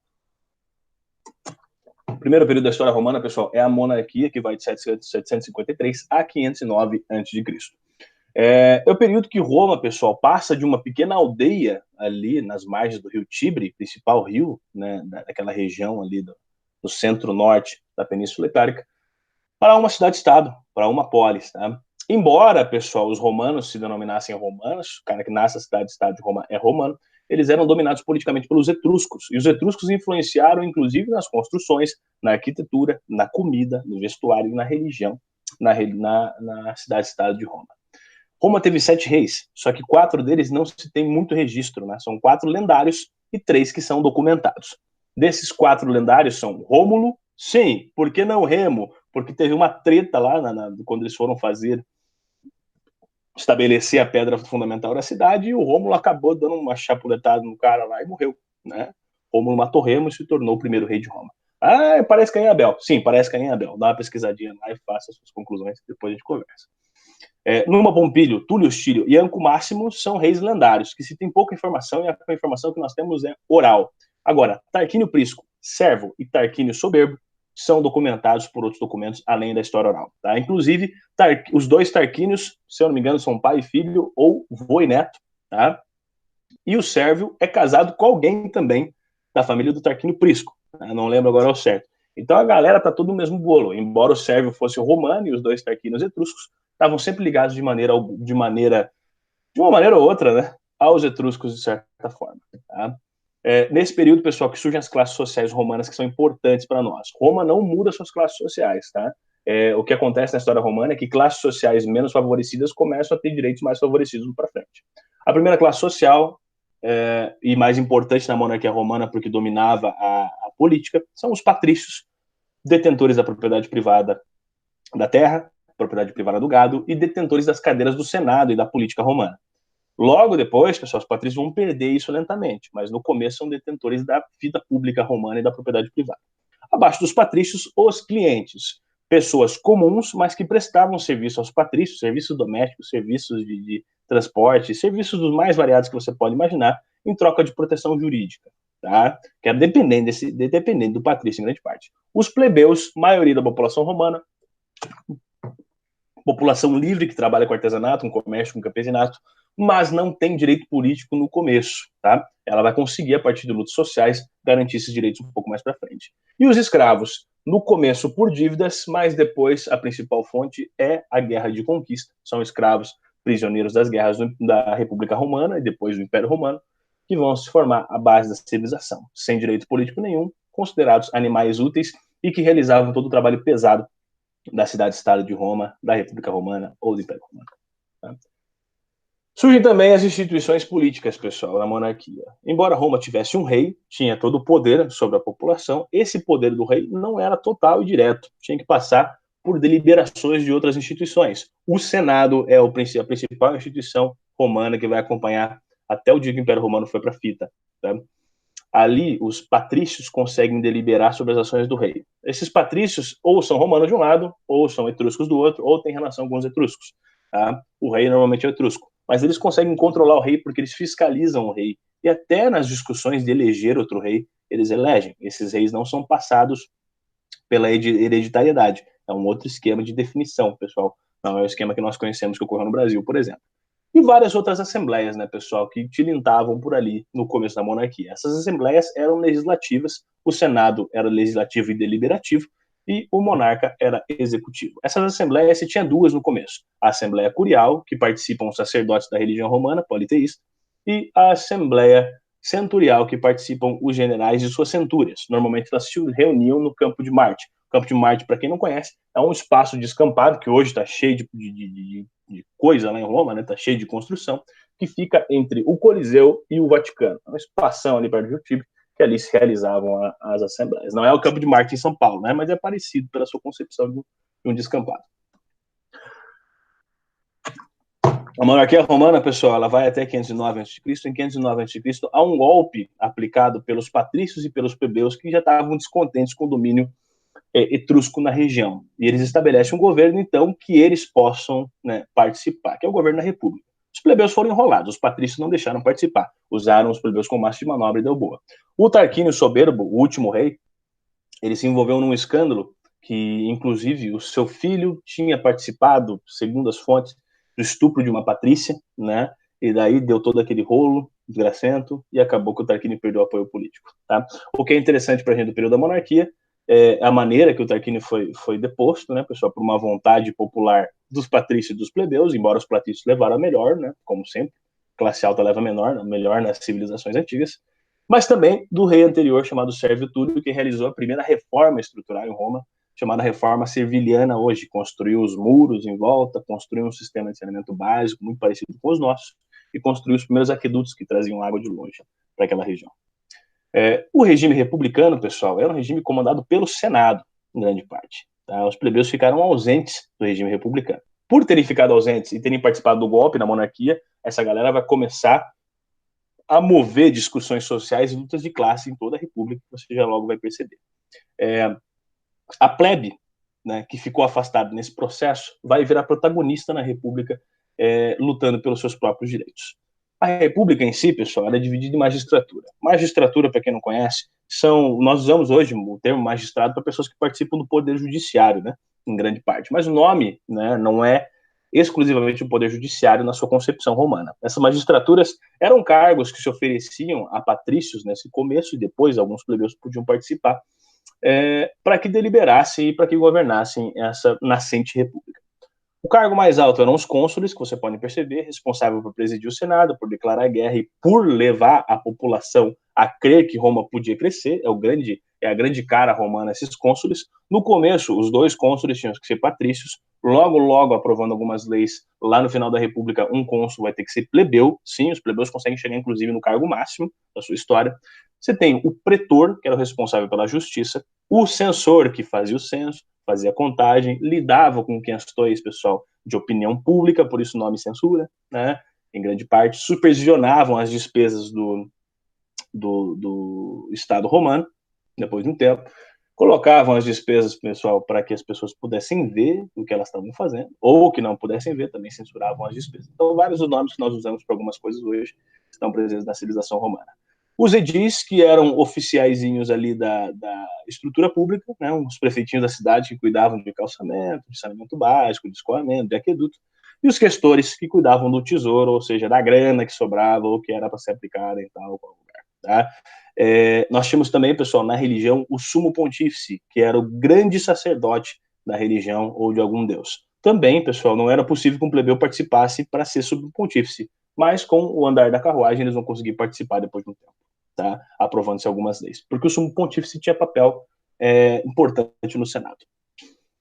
O primeiro período da história romana, pessoal, é a monarquia, que vai de 753 a 509 a.C. É o período que Roma, pessoal, passa de uma pequena aldeia ali nas margens do rio Tibre, principal rio, né, daquela região ali do centro-norte da Península Itálica, para uma cidade-estado, para uma polis. Tá? Embora, pessoal, os romanos se denominassem romanos, o cara que nasce na cidade-estado de Roma é romano, eles eram dominados politicamente pelos etruscos, e os etruscos influenciaram, inclusive, nas construções, na arquitetura, na comida, no vestuário e na religião, na cidade-estado de Roma. Roma teve 7 reis, só que 4 deles não se tem muito registro, né? São 4 lendários e 3 que são documentados. Desses 4 lendários são Rômulo, sim, por que não Remo? porque teve uma treta lá quando eles foram estabelecer a pedra fundamental da cidade, e o Rômulo acabou dando uma chapuletada no cara lá e morreu, né? Rômulo matou Remo e se tornou o primeiro rei de Roma. Ah, parece Caim e Abel. Sim, parece Caim e Abel. Dá uma pesquisadinha lá e faça as suas conclusões, depois a gente conversa. Numa Pompílio, Túlio Hostílio e Anco Máximo são reis lendários, que se tem pouca informação, e a informação que nós temos é oral. Agora, Tarquínio Prisco, Servo e Tarquínio Soberbo são documentados por outros documentos, além da história oral. Tá? Inclusive, os dois Tarquínios, se eu não me engano, são pai e filho, ou vô e neto. Tá? E o Sérvio é casado com alguém também da família do Tarquínio Prisco. Tá? Não lembro agora ao certo. Então a galera tá tudo no mesmo bolo. Embora o Sérvio fosse o romano e os dois Tarquínios etruscos estavam sempre ligados de uma maneira ou outra, né, aos etruscos de certa forma. Tá? Nesse período, pessoal, que surgem as classes sociais romanas que são importantes para nós. Roma não muda suas classes sociais, tá? O que acontece na história romana é que classes sociais menos favorecidas começam a ter direitos mais favorecidos para frente. A primeira classe social e mais importante na monarquia romana, porque dominava a política, são os patrícios, detentores da propriedade privada da terra, propriedade privada do gado, e detentores das cadeiras do Senado e da política romana. Logo depois, pessoal, os patrícios vão perder isso lentamente, mas no começo são detentores da vida pública romana e da propriedade privada. Abaixo dos patrícios, os clientes, pessoas comuns, mas que prestavam serviço aos patrícios, serviços domésticos, serviços de transporte, serviços dos mais variados que você pode imaginar, em troca de proteção jurídica, tá? Que era dependendo do patrício em grande parte. Os plebeus, maioria da população romana, população livre que trabalha com artesanato, com comércio, com campesinato, mas não tem direito político no começo, tá? Ela vai conseguir, a partir de lutas sociais, garantir esses direitos um pouco mais para frente. E os escravos, no começo por dívidas, mas depois a principal fonte é a guerra de conquista. São escravos prisioneiros das guerras da República Romana e depois do Império Romano, que vão se formar à base da civilização, sem direito político nenhum, considerados animais úteis e que realizavam todo o trabalho pesado da cidade-estado de Roma, da República Romana ou do Império Romano. Tá? Surgem também as instituições políticas, pessoal, na monarquia. Embora Roma tivesse um rei, tinha todo o poder sobre a população, esse poder do rei não era total e direto, tinha que passar por deliberações de outras instituições. O Senado é a principal instituição romana que vai acompanhar até o dia que o Império Romano foi para a fita. Tá? Ali, os patrícios conseguem deliberar sobre as ações do rei. Esses patrícios ou são romanos de um lado, ou são etruscos do outro, ou têm relação com os etruscos. Tá? O rei normalmente é etrusco. Mas eles conseguem controlar o rei porque eles fiscalizam o rei. E até nas discussões de eleger outro rei, eles elegem. Esses reis não são passados pela hereditariedade. É um outro esquema de definição, pessoal. Não é o esquema que nós conhecemos que ocorreu no Brasil, por exemplo. E várias outras assembleias, né, pessoal, que tilintavam por ali no começo da monarquia. Essas assembleias eram legislativas, o Senado era legislativo e deliberativo, e o monarca era executivo. Essas assembleias, se tinha duas no começo. A Assembleia Curial, que participam os sacerdotes da religião romana, politeísta, e a Assembleia Centurial, que participam os generais de suas centúrias. Normalmente elas se reuniam no Campo de Marte. O Campo de Marte, para quem não conhece, é um espaço descampado, que hoje está cheio de coisa lá em Roma, né? Está cheio de construção, que fica entre o Coliseu e o Vaticano. É uma espação ali perto do Rio Tibre, que ali se realizavam as assembleias. Não é o Campo de Marte em São Paulo, né? Mas é parecido pela sua concepção de um descampado. A monarquia romana, pessoal, ela vai até 509 a.C. Em 509 a.C. há um golpe aplicado pelos patrícios e pelos plebeus que já estavam descontentes com o domínio etrusco na região. E eles estabelecem um governo, então, que eles possam, né, participar, que é o governo da República. Os plebeus foram enrolados, os patrícios não deixaram participar. Usaram os plebeus como massa de manobra e deu boa. O Tarquínio Soberbo, o último rei, ele se envolveu num escândalo que, inclusive, o seu filho tinha participado, segundo as fontes, do estupro de uma patrícia, né? E daí deu todo aquele rolo desgracento e acabou que o Tarquínio perdeu o apoio político. Tá? O que é interessante para a gente do período da monarquia é a maneira que o Tarquínio foi deposto, né, pessoal, por uma vontade popular dos patrícios e dos plebeus, embora os patrícios levaram a melhor, né, como sempre, classe alta leva a melhor nas civilizações antigas, mas também do rei anterior chamado Sérvio Túlio, que realizou a primeira reforma estrutural em Roma, chamada Reforma Serviliana hoje, construiu os muros em volta, construiu um sistema de saneamento básico muito parecido com os nossos e construiu os primeiros aquedutos que traziam água de longe para aquela região. O regime republicano, pessoal, era um regime comandado pelo Senado, em grande parte. Tá? Os plebeus ficaram ausentes do regime republicano. Por terem ficado ausentes e terem participado do golpe na monarquia, essa galera vai começar a mover discussões sociais e lutas de classe em toda a república, que você já logo vai perceber. A plebe, né, que ficou afastada nesse processo, vai virar protagonista na república, lutando pelos seus próprios direitos. A república em si, pessoal, ela é dividida em magistratura. Magistratura, para quem não conhece, nós usamos hoje o termo magistrado para pessoas que participam do poder judiciário, né, em grande parte. Mas o nome, né, não é exclusivamente o poder judiciário na sua concepção romana. Essas magistraturas eram cargos que se ofereciam a patrícios nesse começo e depois alguns plebeus podiam participar, para que deliberassem e para que governassem essa nascente república. O cargo mais alto eram os cônsules, que você pode perceber, responsável por presidir o Senado, por declarar guerra e por levar a população a crer que Roma podia crescer. É a grande cara romana, esses cônsules. No começo, os dois cônsules tinham que ser patrícios. Logo, aprovando algumas leis, lá no final da República, um cônsul vai ter que ser plebeu. Sim, os plebeus conseguem chegar, inclusive, no cargo máximo da sua história. Você tem o pretor, que era o responsável pela justiça, o censor, que fazia o censo, fazia contagem, lidava com questões, pessoal, de opinião pública, por isso o nome censura, né, em grande parte, supervisionavam as despesas do Estado romano, depois de um tempo, colocavam as despesas, pessoal, para que as pessoas pudessem ver o que elas estavam fazendo, ou que não pudessem ver, também censuravam as despesas. Então, vários dos nomes que nós usamos para algumas coisas hoje estão presentes na civilização romana. Os edis, que eram oficiaizinhos ali da estrutura pública, né, os prefeitinhos da cidade que cuidavam de calçamento, de saneamento básico, de escoamento, de aqueduto, e os questores que cuidavam do tesouro, ou seja, da grana que sobrava ou que era para ser aplicada em tal lugar. Tá? Nós tínhamos também, pessoal, na religião, o sumo pontífice, que era o grande sacerdote da religião ou de algum deus. Também, pessoal, não era possível que um plebeu participasse para ser sumo pontífice, mas com o andar da carruagem eles vão conseguir participar depois de um tempo, tá? Aprovando-se algumas leis, porque o sumo pontífice tinha papel importante no Senado.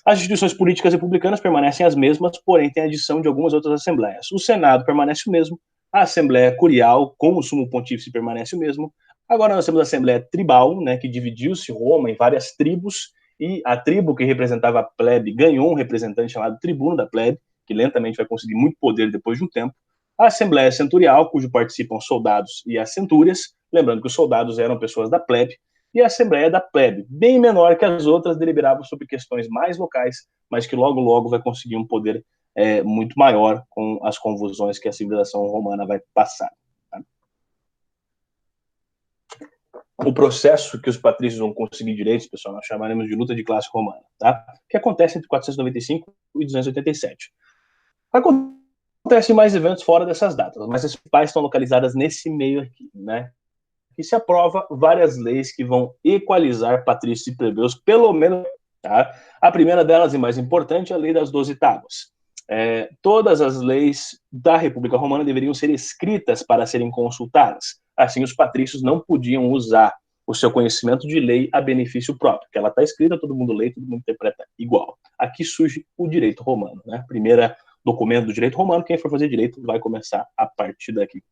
As instituições políticas republicanas permanecem as mesmas, porém tem a adição de algumas outras assembleias. O Senado permanece o mesmo, a Assembleia Curial, com o sumo pontífice, permanece o mesmo. Agora nós temos a Assembleia Tribal, né, que dividiu-se Roma em várias tribos, e a tribo que representava a plebe ganhou um representante chamado tribuno da plebe, que lentamente vai conseguir muito poder depois de um tempo. A Assembleia Centurial, cujo participam soldados e as centúrias, lembrando que os soldados eram pessoas da plebe, e a Assembleia da Plebe, bem menor que as outras, deliberavam sobre questões mais locais, mas que logo vai conseguir um poder muito maior com as convulsões que a civilização romana vai passar. Tá? O processo que os patrícios vão conseguir direitos, pessoal, nós chamaremos de luta de classe romana, tá? Que acontece entre 495 e 287. Acontecem mais eventos fora dessas datas, mas as principais estão localizadas nesse meio aqui, né? Que se aprova várias leis que vão equalizar patrícios e plebeus, pelo menos. Tá? A primeira delas, e mais importante, é a lei das 12 tábuas. Todas as leis da República Romana deveriam ser escritas para serem consultadas. Assim, os patrícios não podiam usar o seu conhecimento de lei a benefício próprio, porque ela está escrita, todo mundo lê, todo mundo interpreta igual. Aqui surge o direito romano, né? Primeira documento do direito romano, quem for fazer direito vai começar a partir daqui.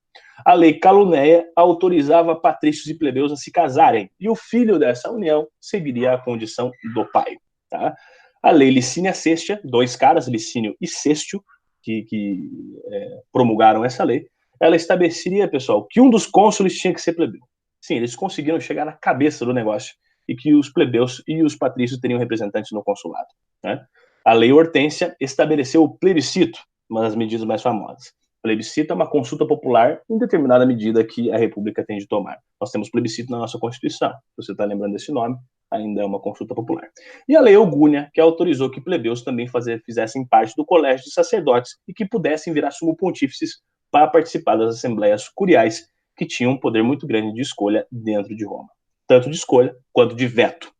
A lei Calunéia autorizava patrícios e plebeus a se casarem, e o filho dessa união seguiria a condição do pai. Tá? A lei Licínia Sextia, dois caras, Licínio e Sextio, que promulgaram essa lei, ela estabelecia, pessoal, que um dos cônsules tinha que ser plebeu. Sim, eles conseguiram chegar na cabeça do negócio, e que os plebeus e os patrícios teriam representantes no consulado. Né? A lei Hortência estabeleceu o plebiscito, uma das medidas mais famosas. Plebiscito é uma consulta popular em determinada medida que a República tem de tomar. Nós temos plebiscito na nossa Constituição. Se você está lembrando desse nome, ainda é uma consulta popular. E a lei Eugúnia, que autorizou que plebeus também fizessem parte do colégio de sacerdotes e que pudessem virar sumo pontífices para participar das assembleias curiais, que tinham um poder muito grande de escolha dentro de Roma. Tanto de escolha quanto de veto.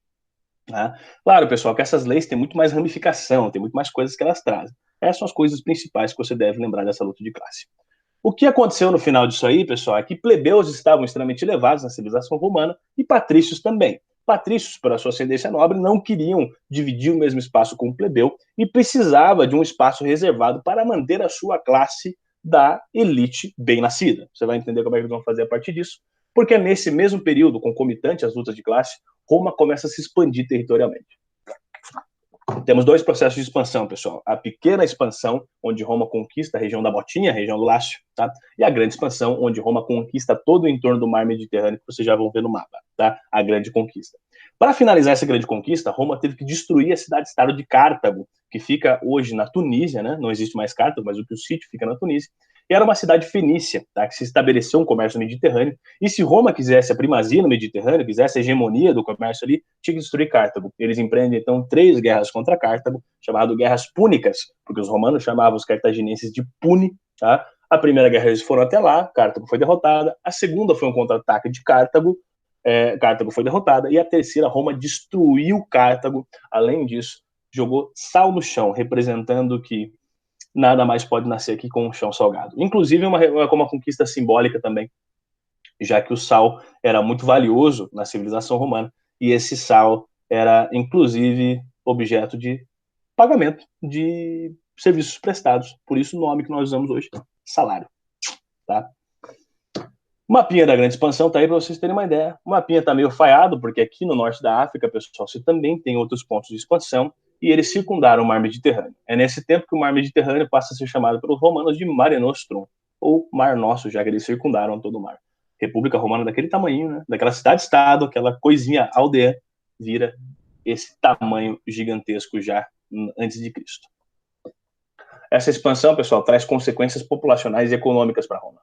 Tá? Claro, pessoal, que essas leis têm muito mais ramificação, tem muito mais coisas que elas trazem. Essas são as coisas principais que você deve lembrar dessa luta de classe. O que aconteceu no final disso aí, pessoal, é que plebeus estavam extremamente elevados na civilização romana e patrícios também. Patrícios, por sua ascendência nobre, não queriam dividir o mesmo espaço com o plebeu e precisava de um espaço reservado para manter a sua classe da elite bem-nascida. Você vai entender como é que eles vão fazer a partir disso, porque é nesse mesmo período, concomitante às lutas de classe, Roma começa a se expandir territorialmente. Temos dois processos de expansão, pessoal. A pequena expansão, onde Roma conquista a região da Botinha, a região do Lácio, tá? E a grande expansão, onde Roma conquista todo o entorno do mar Mediterrâneo, que vocês já vão ver no mapa, tá? A grande conquista. Para finalizar essa grande conquista, Roma teve que destruir a cidade-estado de Cartago, que fica hoje na Tunísia, né? Não existe mais Cartago, mas o sítio fica na Tunísia. E era uma cidade fenícia, tá? Que se estabeleceu um comércio no Mediterrâneo. E se Roma quisesse a primazia no Mediterrâneo, quisesse a hegemonia do comércio ali, tinha que destruir Cartago. Eles empreendem, então, 3 guerras contra Cartago, chamado Guerras Púnicas, porque os romanos chamavam os cartaginenses de Puni, tá? A primeira guerra eles foram até lá, Cartago foi derrotada. A segunda foi um contra-ataque de Cartago, Cartago foi derrotada. E a terceira, Roma destruiu Cartago. Além disso, jogou sal no chão, representando que nada mais pode nascer aqui com um chão salgado. Inclusive, uma conquista simbólica também, já que o sal era muito valioso na civilização romana, e esse sal era, inclusive, objeto de pagamento de serviços prestados. Por isso o nome que nós usamos hoje, salário. Tá? O mapinha da grande expansão tá aí para vocês terem uma ideia. O mapinha tá meio falhado, porque aqui no norte da África, pessoal, você também tem outros pontos de expansão, e eles circundaram o Mar Mediterrâneo. É nesse tempo que o Mar Mediterrâneo passa a ser chamado pelos romanos de Mare Nostrum, ou Mar Nosso, já que eles circundaram todo o mar. República Romana daquele tamanho, né? Daquela cidade-estado, aquela coisinha aldeia, vira esse tamanho gigantesco já antes de Cristo. Essa expansão, pessoal, traz consequências populacionais e econômicas para Roma.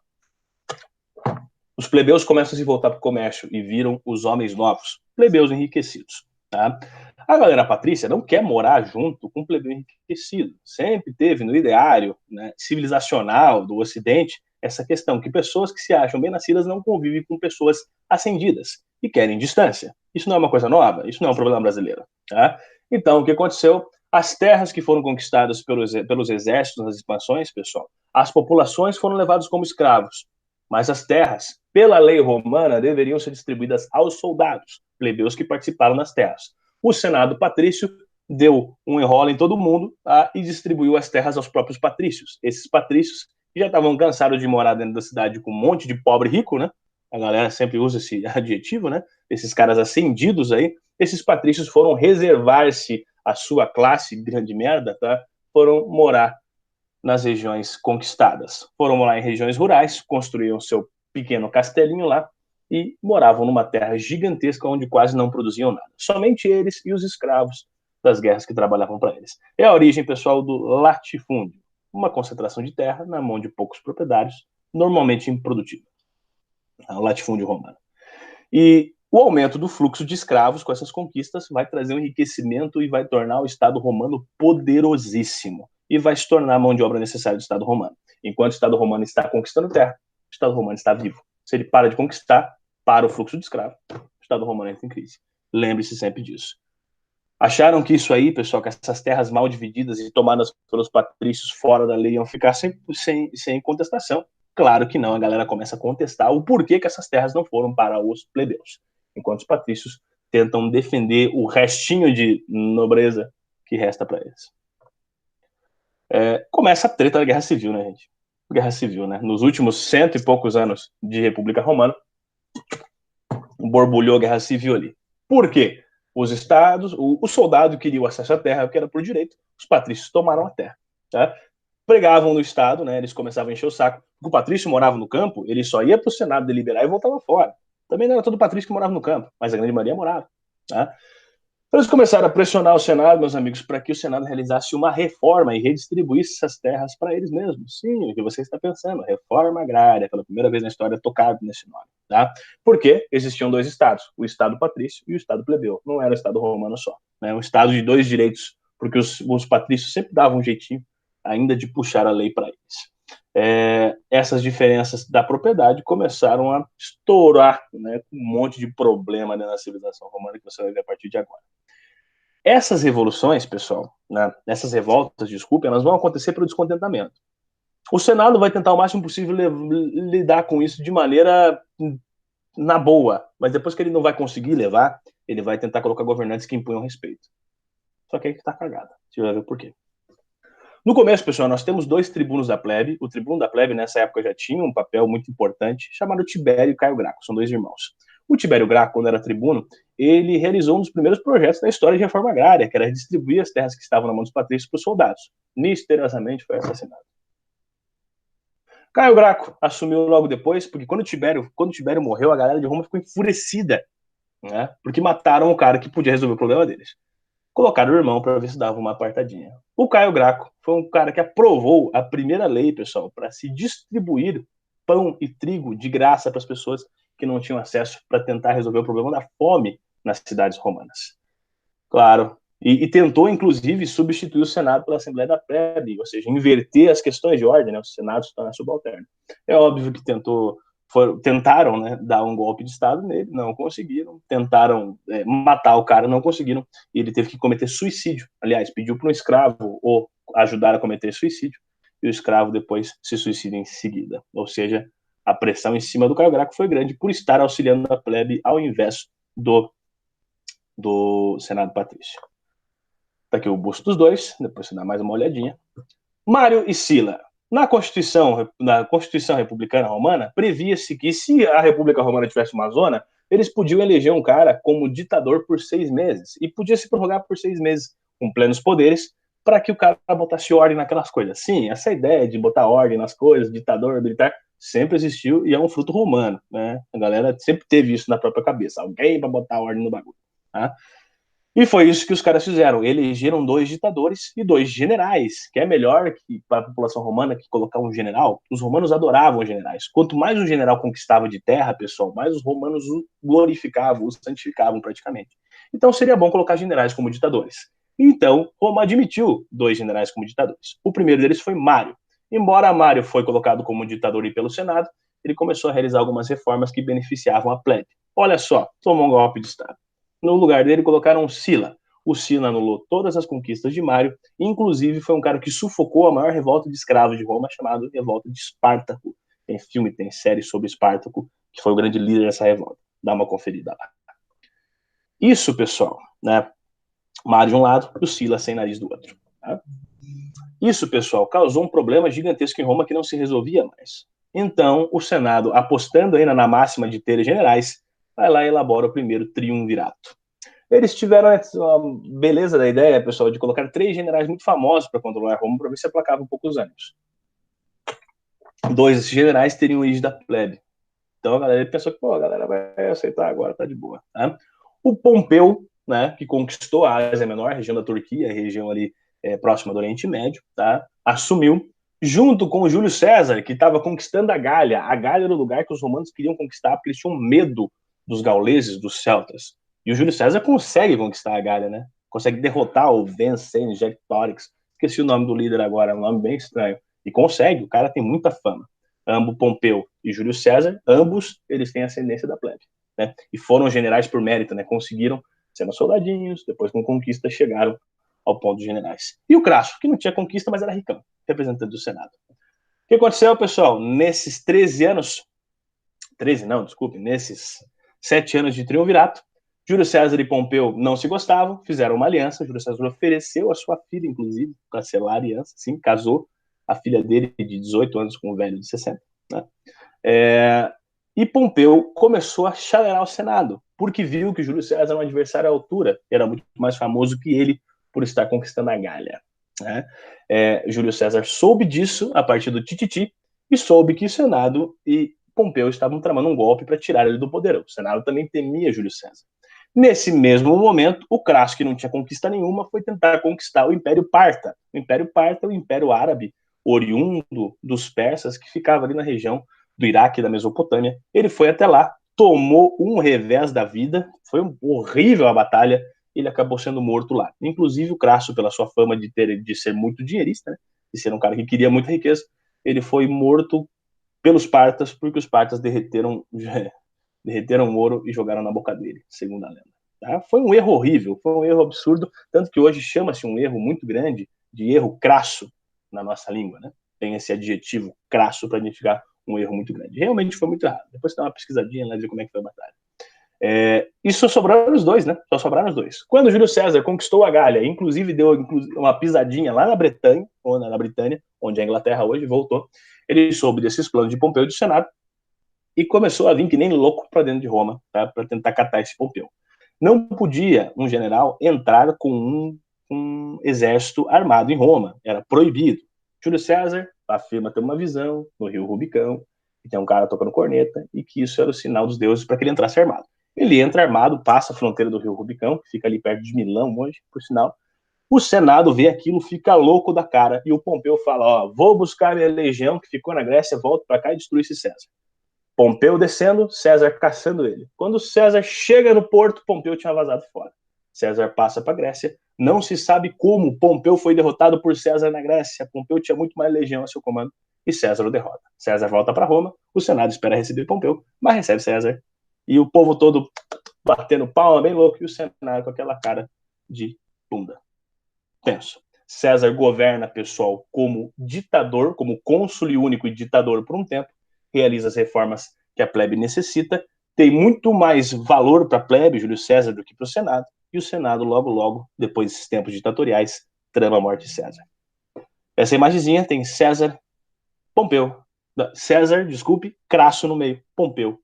Os plebeus começam a se voltar para o comércio e viram os homens novos, plebeus enriquecidos. Tá? A galera patrícia não quer morar junto com o plebeu enriquecido. Sempre teve no ideário, né, civilizacional do Ocidente essa questão que pessoas que se acham bem-nascidas não convivem com pessoas ascendidas e querem distância. Isso não é uma coisa nova, isso não é um problema brasileiro. Tá? Então, o que aconteceu? As terras que foram conquistadas pelos exércitos nas expansões, pessoal, as populações foram levadas como escravos. Mas as terras, pela lei romana, deveriam ser distribuídas aos soldados, plebeus que participaram nas terras. O Senado patrício deu um enrolo em todo mundo, tá? E distribuiu as terras aos próprios patrícios. Esses patrícios que já estavam cansados de morar dentro da cidade com um monte de pobre rico, né? A galera sempre usa esse adjetivo, né? Esses caras ascendidos aí, esses patrícios foram reservar-se a sua classe grande merda, tá? Foram morar nas regiões conquistadas. Foram morar em regiões rurais, construíam seu pequeno castelinho lá e moravam numa terra gigantesca onde quase não produziam nada. Somente eles e os escravos das guerras que trabalhavam para eles. É a origem, pessoal, do latifúndio, uma concentração de terra na mão de poucos proprietários, normalmente improdutiva. O latifúndio romano. E o aumento do fluxo de escravos com essas conquistas vai trazer um enriquecimento e vai tornar o Estado romano poderosíssimo. E vai se tornar a mão de obra necessária do Estado romano. Enquanto o Estado romano está conquistando terra, o Estado romano está vivo. Se ele para de conquistar, para o fluxo de escravo, o Estado romano entra em crise. Lembre-se sempre disso. Acharam que isso aí, pessoal, que essas terras mal divididas e tomadas pelos patrícios fora da lei iam ficar sem contestação? Claro que não, a galera começa a contestar o porquê que essas terras não foram para os plebeus, enquanto os patrícios tentam defender o restinho de nobreza que resta para eles. Começa a treta da Guerra Civil, né, gente? Guerra Civil, né? Nos últimos 100 e poucos anos de República Romana, borbulhou a Guerra Civil ali. Por quê? Os estados, o soldado queria o acesso à terra, que era por direito, os patrícios tomaram a terra. Tá? Pregavam no estado, né? Eles começavam a encher o saco. O patrício morava no campo, ele só ia para o Senado deliberar e voltava fora. Também não era todo patrício que morava no campo, mas a grande maioria morava. Tá? Então eles começaram a pressionar o Senado, meus amigos, para que o Senado realizasse uma reforma e redistribuísse essas terras para eles mesmos. Sim, o que você está pensando, reforma agrária, pela primeira vez na história tocado nesse nome. Tá? Porque existiam dois estados, o Estado patrício e o Estado plebeu. Não era o Estado romano só. Né? Um Estado de dois direitos, porque os patrícios sempre davam um jeitinho ainda de puxar a lei para eles. Essas diferenças da propriedade começaram a estourar, né, com um monte de problema na civilização romana que você vai ver a partir de agora. Essas revoluções, pessoal, né, essas revoltas, desculpe, elas vão acontecer pelo descontentamento. O Senado vai tentar o máximo possível lidar com isso de maneira na boa, mas depois que ele não vai conseguir levar, ele vai tentar colocar governantes que impunham respeito. Só que aí que tá cagada. Você vai ver por quê. No começo, pessoal, nós temos 2 tribunos da plebe. O tribuno da plebe, nessa época, já tinha um papel muito importante, chamado Tibério e Caio Graco. São 2 irmãos. O Tibério Graco, quando era tribuno, ele realizou um dos primeiros projetos da história de reforma agrária, que era distribuir as terras que estavam na mão dos patrícios para os soldados. Misteriosamente foi assassinado. Caio Graco assumiu logo depois, porque quando Tibério morreu, a galera de Roma ficou enfurecida, né? Porque mataram o cara que podia resolver o problema deles. Colocaram o irmão para ver se dava uma apartadinha. O Caio Graco foi um cara que aprovou a primeira lei, pessoal, para se distribuir pão e trigo de graça para as pessoas que não tinham acesso, para tentar resolver o problema da fome nas cidades romanas. Claro. E tentou, inclusive, substituir o Senado pela Assembleia da Plebe, ou seja, inverter as questões de ordem, né? O Senado se torna subalterno. É óbvio que tentaram, né, dar um golpe de Estado nele, não conseguiram. Tentaram matar o cara, não conseguiram. E ele teve que cometer suicídio. Aliás, pediu para um escravo ou ajudar a cometer suicídio, e o escravo depois se suicida em seguida. Ou seja, a pressão em cima do Caio Graco foi grande por estar auxiliando a plebe ao invés do Senado Patrício. Tá aqui o busto dos dois, depois você dá mais uma olhadinha. Mário e Sila. Na Constituição Republicana Romana, previa-se que se a República Romana tivesse uma zona, eles podiam eleger um cara como ditador por 6 meses, e podia se prorrogar por 6 meses, com plenos poderes, para que o cara botasse ordem naquelas coisas. Sim, essa ideia de botar ordem nas coisas, ditador, militar, sempre existiu e é um fruto romano, né? A galera sempre teve isso na própria cabeça, alguém para botar ordem no bagulho, tá? E foi isso que os caras fizeram. Elegeram 2 ditadores e 2 generais, que é melhor que para a população romana que colocar um general. Os romanos adoravam generais. Quanto mais um general conquistava de terra, pessoal, mais os romanos o glorificavam, o santificavam praticamente. Então seria bom colocar generais como ditadores. Então, Roma admitiu 2 generais como ditadores. O primeiro deles foi Mário. Embora Mário foi colocado como ditador e pelo Senado, ele começou a realizar algumas reformas que beneficiavam a plebe. Olha só, tomou um golpe de Estado. No lugar dele colocaram Sila. O Sila anulou todas as conquistas de Mário, inclusive foi um cara que sufocou a maior revolta de escravos de Roma, chamada Revolta de Espartaco. Tem filme, tem série sobre Espartaco, que foi o grande líder dessa revolta. Dá uma conferida lá. Isso, pessoal, né? Mário de um lado e o Sila sem nariz do outro. Tá? Isso, pessoal, causou um problema gigantesco em Roma que não se resolvia mais. Então, o Senado, apostando ainda na máxima de ter generais, vai lá e elabora o primeiro triunvirato. Eles tiveram a beleza da ideia, pessoal, de colocar 3 generais muito famosos para controlar Roma, para ver se aplacava um pouco os ânimos. 2 desses generais teriam origem da plebe. Então a galera pensou que, pô, a galera vai aceitar agora, tá de boa. Tá? O Pompeu, né, que conquistou a Ásia Menor, a região da Turquia, a região ali próxima do Oriente Médio, tá? Assumiu, junto com o Júlio César, que estava conquistando a Gália. A Gália era o lugar que os romanos queriam conquistar, porque eles tinham medo dos gauleses, dos celtas. E o Júlio César consegue conquistar a Gália, né? Consegue derrotar o Vercingetorix. Esqueci o nome do líder agora, é um nome bem estranho. E consegue, o cara tem muita fama. Ambos, Pompeu e Júlio César, ambos eles têm ascendência da plebe, né? E foram generais por mérito, né? Conseguiram ser soldadinhos, depois com conquista chegaram ao ponto de generais. E o Crasso, que não tinha conquista, mas era ricão, representante do Senado. O que aconteceu, pessoal? Nesses 13 anos, 13 não, desculpe, nesses 7 anos de triunvirato, Júlio César e Pompeu não se gostavam, fizeram uma aliança. Júlio César ofereceu a sua filha, inclusive, para selar a aliança. Sim, casou a filha dele de 18 anos com o velho de 60. Né? E Pompeu começou a chalerar o Senado, porque viu que Júlio César era um adversário à altura, era muito mais famoso que ele por estar conquistando a Gália. Né? Júlio César soube disso a partir do Tititi e soube que o Senado e Pompeu estavam tramando um golpe para tirar ele do poder. O Senado também temia Júlio César. Nesse mesmo momento, o Crasso, que não tinha conquista nenhuma, foi tentar conquistar o Império Parta. O Império Parta é o Império Árabe, oriundo dos persas, que ficava ali na região do Iraque e da Mesopotâmia. Ele foi até lá, tomou um revés da vida, foi horrível a batalha, ele acabou sendo morto lá. Inclusive o Crasso, pela sua fama de ser muito dinheirista, né, de ser um cara que queria muita riqueza, ele foi morto pelos partas, porque os partas derreteram ouro e jogaram na boca dele, segundo a lenda. Tá? Foi um erro horrível, foi um erro absurdo, tanto que hoje chama-se um erro muito grande de erro crasso na nossa língua, né? Tem esse adjetivo crasso para identificar um erro muito grande. Realmente foi muito errado. Depois dá uma pesquisadinha lá, ver como é que foi a batalha. E só sobraram os dois, né? Só sobraram os dois. Quando Júlio César conquistou a Gália, inclusive deu uma pisadinha lá na Bretanha, ou na Britânia, onde a Inglaterra hoje voltou, ele soube desses planos de Pompeu e do Senado e começou a vir que nem louco para dentro de Roma, tá? Para tentar catar esse Pompeu. Não podia um general entrar com um exército armado em Roma, era proibido. Júlio César afirma ter uma visão no rio Rubicão, que tem um cara tocando corneta, e que isso era o sinal dos deuses para que ele entrasse armado. Ele entra armado, passa a fronteira do rio Rubicão, que fica ali perto de Milão hoje, por sinal. O Senado vê aquilo, fica louco da cara, e o Pompeu fala, ó, vou buscar minha legião que ficou na Grécia, volto para cá e destruir esse César. Pompeu descendo, César caçando ele. Quando César chega no porto, Pompeu tinha vazado fora. César passa para a Grécia. Não se sabe como Pompeu foi derrotado por César na Grécia. Pompeu tinha muito mais legião a seu comando e César o derrota. César volta para Roma, o Senado espera receber Pompeu, mas recebe César. E o povo todo batendo palma, bem louco, e o Senado com aquela cara de bunda. Tenso. César governa, pessoal, como ditador, como cônsul único e ditador por um tempo, realiza as reformas que a plebe necessita, tem muito mais valor para a plebe, Júlio César, do que para o Senado, e o Senado, logo, depois desses tempos ditatoriais, trama a morte de César. Essa imagenzinha tem César, Pompeu, César, desculpe, Crasso no meio, Pompeu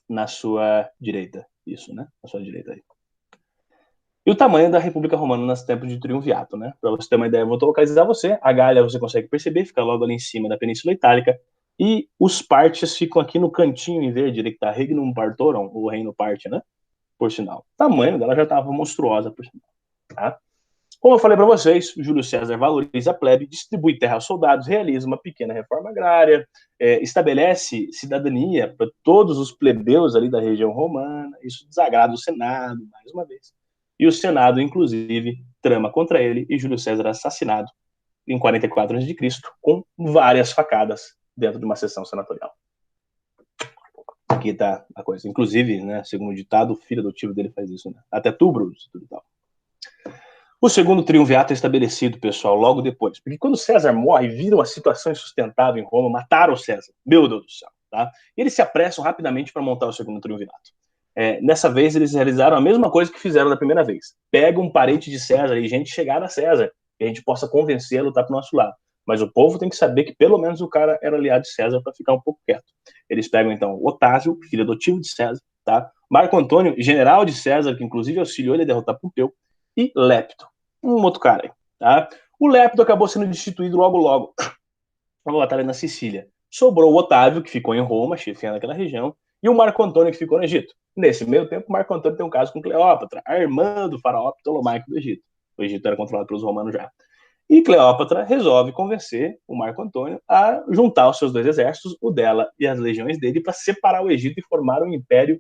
na sua direita, isso, né? Na sua direita aí. E o tamanho da República Romana nos tempos de triunviato, né? Para você ter uma ideia, eu vou localizar você. A Gália você consegue perceber, fica logo ali em cima da Península Itálica. E os partes ficam aqui no cantinho em verde, que tá Regnum Partorum, o Reino Parte, né? Por sinal. O tamanho dela já estava monstruosa, por sinal. Tá? Como eu falei para vocês, Júlio César valoriza a plebe, distribui terra aos soldados, realiza uma pequena reforma agrária, estabelece cidadania para todos os plebeus ali da região romana. Isso desagrada o Senado, mais uma vez. E o Senado, inclusive, trama contra ele e Júlio César é assassinado em 44 a.C., com várias facadas dentro de uma sessão senatorial. Aqui está a coisa. Inclusive, né, segundo o ditado, o filho adotivo dele faz isso, né? Até Tubrus e tudo tal. O segundo triunviato é estabelecido, pessoal, logo depois. Porque quando César morre, vira uma situação insustentável em Roma, mataram César. Meu Deus do céu. Tá? E eles se apressam rapidamente para montar o segundo triunvirato. Nessa vez, eles realizaram a mesma coisa que fizeram da primeira vez. Pega um parente de César e gente chegada a César, que a gente possa convencer a lutar para o nosso lado. Mas o povo tem que saber que pelo menos o cara era aliado de César para ficar um pouco quieto. Eles pegam, então, Otávio, filho adotivo de César, tá? Marco Antônio, general de César, que inclusive auxiliou ele a derrotar Pompeu, e Lepto, um outro cara aí, tá? O Lepto acabou sendo destituído logo, uma batalha na Sicília. Sobrou o Otávio, que ficou em Roma, chefiando aquela região, e o Marco Antônio, que ficou no Egito. Nesse meio tempo, o Marco Antônio tem um caso com Cleópatra, a irmã do faraó Ptolomaico do Egito. O Egito era controlado pelos romanos já. E Cleópatra resolve convencer o Marco Antônio a juntar os seus dois exércitos, o dela e as legiões dele, para separar o Egito e formar um império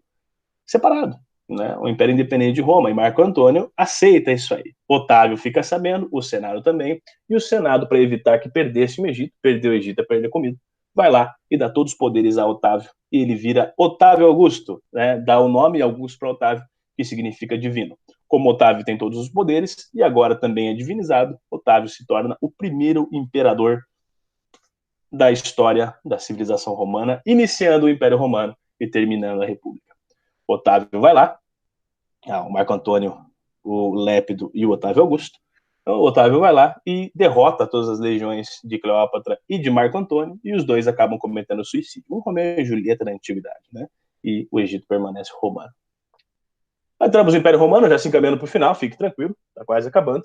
separado, né? Um império independente de Roma. E Marco Antônio aceita isso aí. Otávio fica sabendo, o Senado também, e o Senado, para evitar que perdesse o Egito, perder o Egito é perder comida, vai lá e dá todos os poderes a Otávio, e ele vira Otávio Augusto, né? Dá o nome Augusto para Otávio, que significa divino. Como Otávio tem todos os poderes e agora também é divinizado, Otávio se torna o primeiro imperador da história da civilização romana, iniciando o Império Romano e terminando a República. Otávio vai lá, o Marco Antônio, o Lépido e o Otávio Augusto. Então, o Otávio vai lá e derrota todas as legiões de Cleópatra e de Marco Antônio, e os dois acabam cometendo suicídio. Um Romeu e Julieta na antiguidade, né? E o Egito permanece romano. Entramos no Império Romano, já se encaminhando para o final, fique tranquilo, está quase acabando.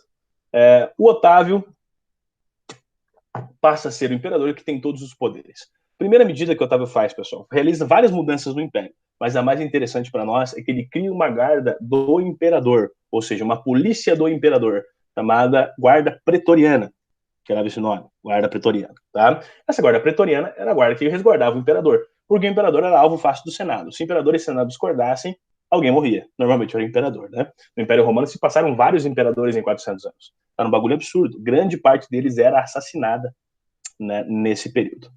O Otávio passa a ser o imperador que tem todos os poderes. Primeira medida que o Otávio faz, pessoal, realiza várias mudanças no Império, mas a mais interessante para nós é que ele cria uma guarda do imperador, ou seja, uma polícia do imperador, chamada Guarda Pretoriana, que era esse nome, Guarda Pretoriana. Tá? Essa Guarda Pretoriana era a guarda que resguardava o imperador, porque o imperador era alvo fácil do Senado. Se o imperador e o Senado discordassem, alguém morria. Normalmente era o imperador. Né? No Império Romano se passaram vários imperadores em 400 anos. Era um bagulho absurdo. Grande parte deles era assassinada, né, nesse período.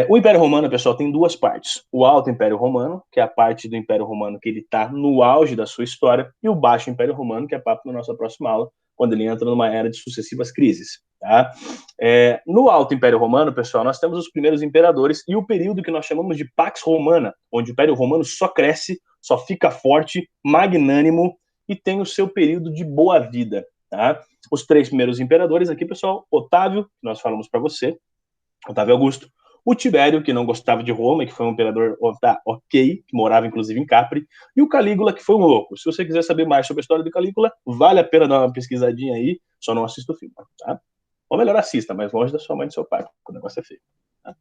O Império Romano, pessoal, tem duas partes. O Alto Império Romano, que é a parte do Império Romano que ele está no auge da sua história, e o Baixo Império Romano, que é papo na nossa próxima aula, quando ele entra numa era de sucessivas crises. Tá? No Alto Império Romano, pessoal, nós temos os primeiros imperadores e o período que nós chamamos de Pax Romana, onde o Império Romano só cresce, só fica forte, magnânimo e tem o seu período de boa vida. Tá? Os três primeiros imperadores aqui, pessoal, Otávio, que nós falamos para você, Otávio Augusto, o Tibério, que não gostava de Roma, e que foi um imperador ok, que morava inclusive em Capri, e o Calígula, que foi um louco. Se você quiser saber mais sobre a história do Calígula, vale a pena dar uma pesquisadinha aí, só não assista o filme, tá? Ou melhor, assista, mas longe da sua mãe e do seu pai, porque o negócio é feio. Tá?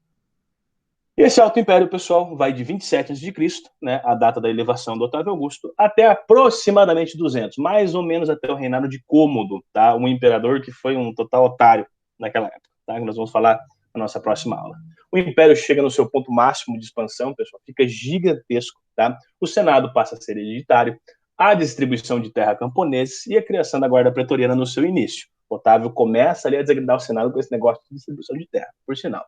E esse Alto Império, pessoal, vai de 27 a.C., né, a data da elevação do Otávio Augusto, até aproximadamente 200, mais ou menos até o reinado de Cômodo, tá? Um imperador que foi um total otário naquela época, tá? Nós vamos falar na nossa próxima aula. O Império chega no seu ponto máximo de expansão, pessoal, fica gigantesco, tá? O Senado passa a ser hereditário, a distribuição de terra a camponeses e a criação da guarda pretoriana no seu início. Otávio começa ali a desagradar o Senado com esse negócio de distribuição de terra, por sinal.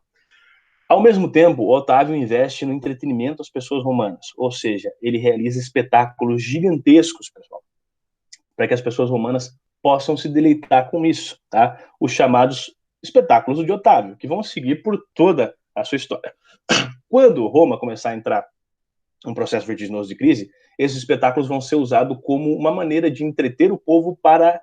Ao mesmo tempo, o Otávio investe no entretenimento das pessoas romanas, ou seja, ele realiza espetáculos gigantescos, pessoal, para que as pessoas romanas possam se deleitar com isso, tá? Os chamados espetáculos de Otávio, que vão seguir por toda a sua história. Quando Roma começar a entrar um processo vertiginoso de crise, esses espetáculos vão ser usados como uma maneira de entreter o povo para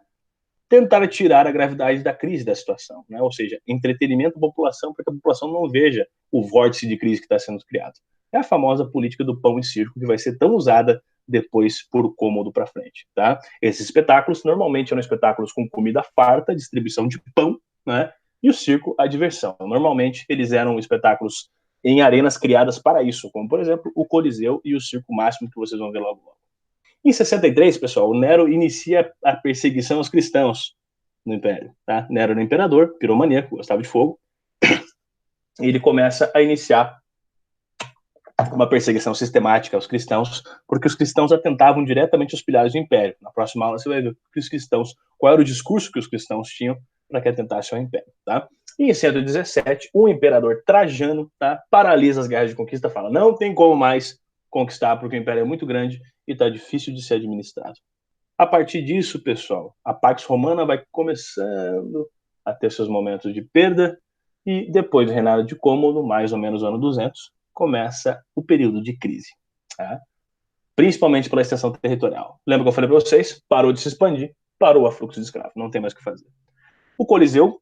tentar tirar a gravidade da crise da situação, né? Ou seja, entretenimento da população para que a população não veja o vórtice de crise que está sendo criado. É a famosa política do pão e circo que vai ser tão usada depois por Cômodo para frente, tá? Esses espetáculos normalmente eram espetáculos com comida farta, distribuição de pão, né? E o circo, a diversão. Normalmente eles eram espetáculos em arenas criadas para isso, como por exemplo o Coliseu e o Circo Máximo que vocês vão ver logo logo. Em 63, pessoal, o Nero inicia a perseguição aos cristãos no Império. Tá? Nero era um imperador, piromaníaco, gostava de fogo, e ele começa a iniciar uma perseguição sistemática aos cristãos, porque os cristãos atentavam diretamente aos pilares do Império. Na próxima aula você vai ver que os cristãos, qual era o discurso que os cristãos tinham para que atentassem ao Império. Tá? E em 117, o imperador Trajano, tá, paralisa as guerras de conquista, fala, não tem como mais conquistar, porque o Império é muito grande e está difícil de ser administrado. A partir disso, pessoal, a Pax Romana vai começando a ter seus momentos de perda e depois do reinado de Cômodo, mais ou menos ano 200, começa o período de crise, tá? Principalmente pela extensão territorial. Lembra que eu falei para vocês? Parou de se expandir, parou o fluxo de escravos, não tem mais o que fazer. O Coliseu,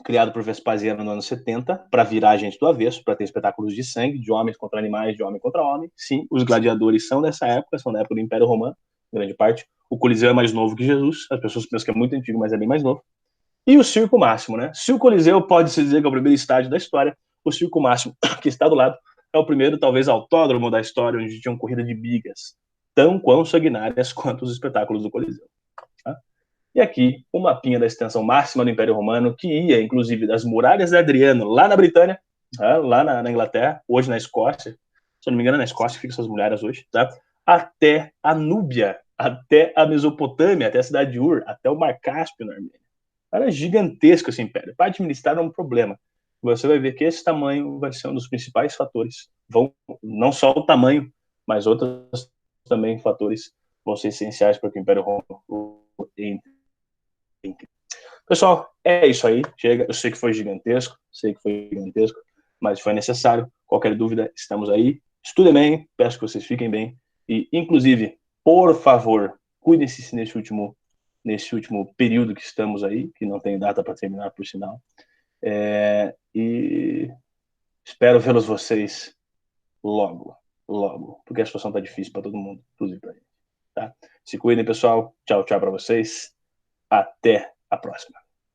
criado por Vespasiano no ano 70, para virar a gente do avesso, para ter espetáculos de sangue, de homens contra animais, de homem contra homem. Sim, os gladiadores são dessa época, são da época do Império Romano, grande parte. O Coliseu é mais novo que Jesus, as pessoas pensam que é muito antigo, mas é bem mais novo. E o Circo Máximo, né? Se o Coliseu pode-se dizer que é o primeiro estádio da história, o Circo Máximo, que está do lado, é o primeiro, talvez, autódromo da história, onde tinham corrida de bigas, tão quão sanguinárias quanto os espetáculos do Coliseu. Tá? E aqui, um mapinha da extensão máxima do Império Romano, que ia, inclusive, das muralhas de Adriano, lá na Britânia, tá? Lá na Inglaterra, hoje na Escócia, se eu não me engano, é na Escócia que ficam essas muralhas hoje, tá? Até a Núbia, até a Mesopotâmia, até a cidade de Ur, até o Mar Cáspio na Armênia. Era gigantesco esse império. Para administrar é um problema. Você vai ver que esse tamanho vai ser um dos principais fatores. Vão, não só o tamanho, mas outros também fatores vão ser essenciais para que o Império Romano entre. Pessoal, é isso aí. Chega. Eu sei que foi gigantesco, mas foi necessário. Qualquer dúvida, estamos aí. Estudem bem, peço que vocês fiquem bem. E, inclusive, por favor, cuidem-se nesse último período que estamos aí, que não tem data para terminar, por sinal. E espero vê-los vocês logo, porque a situação está difícil para todo mundo, inclusive para a gente. Tá? Se cuidem, pessoal. Tchau, tchau para vocês. Até a próxima.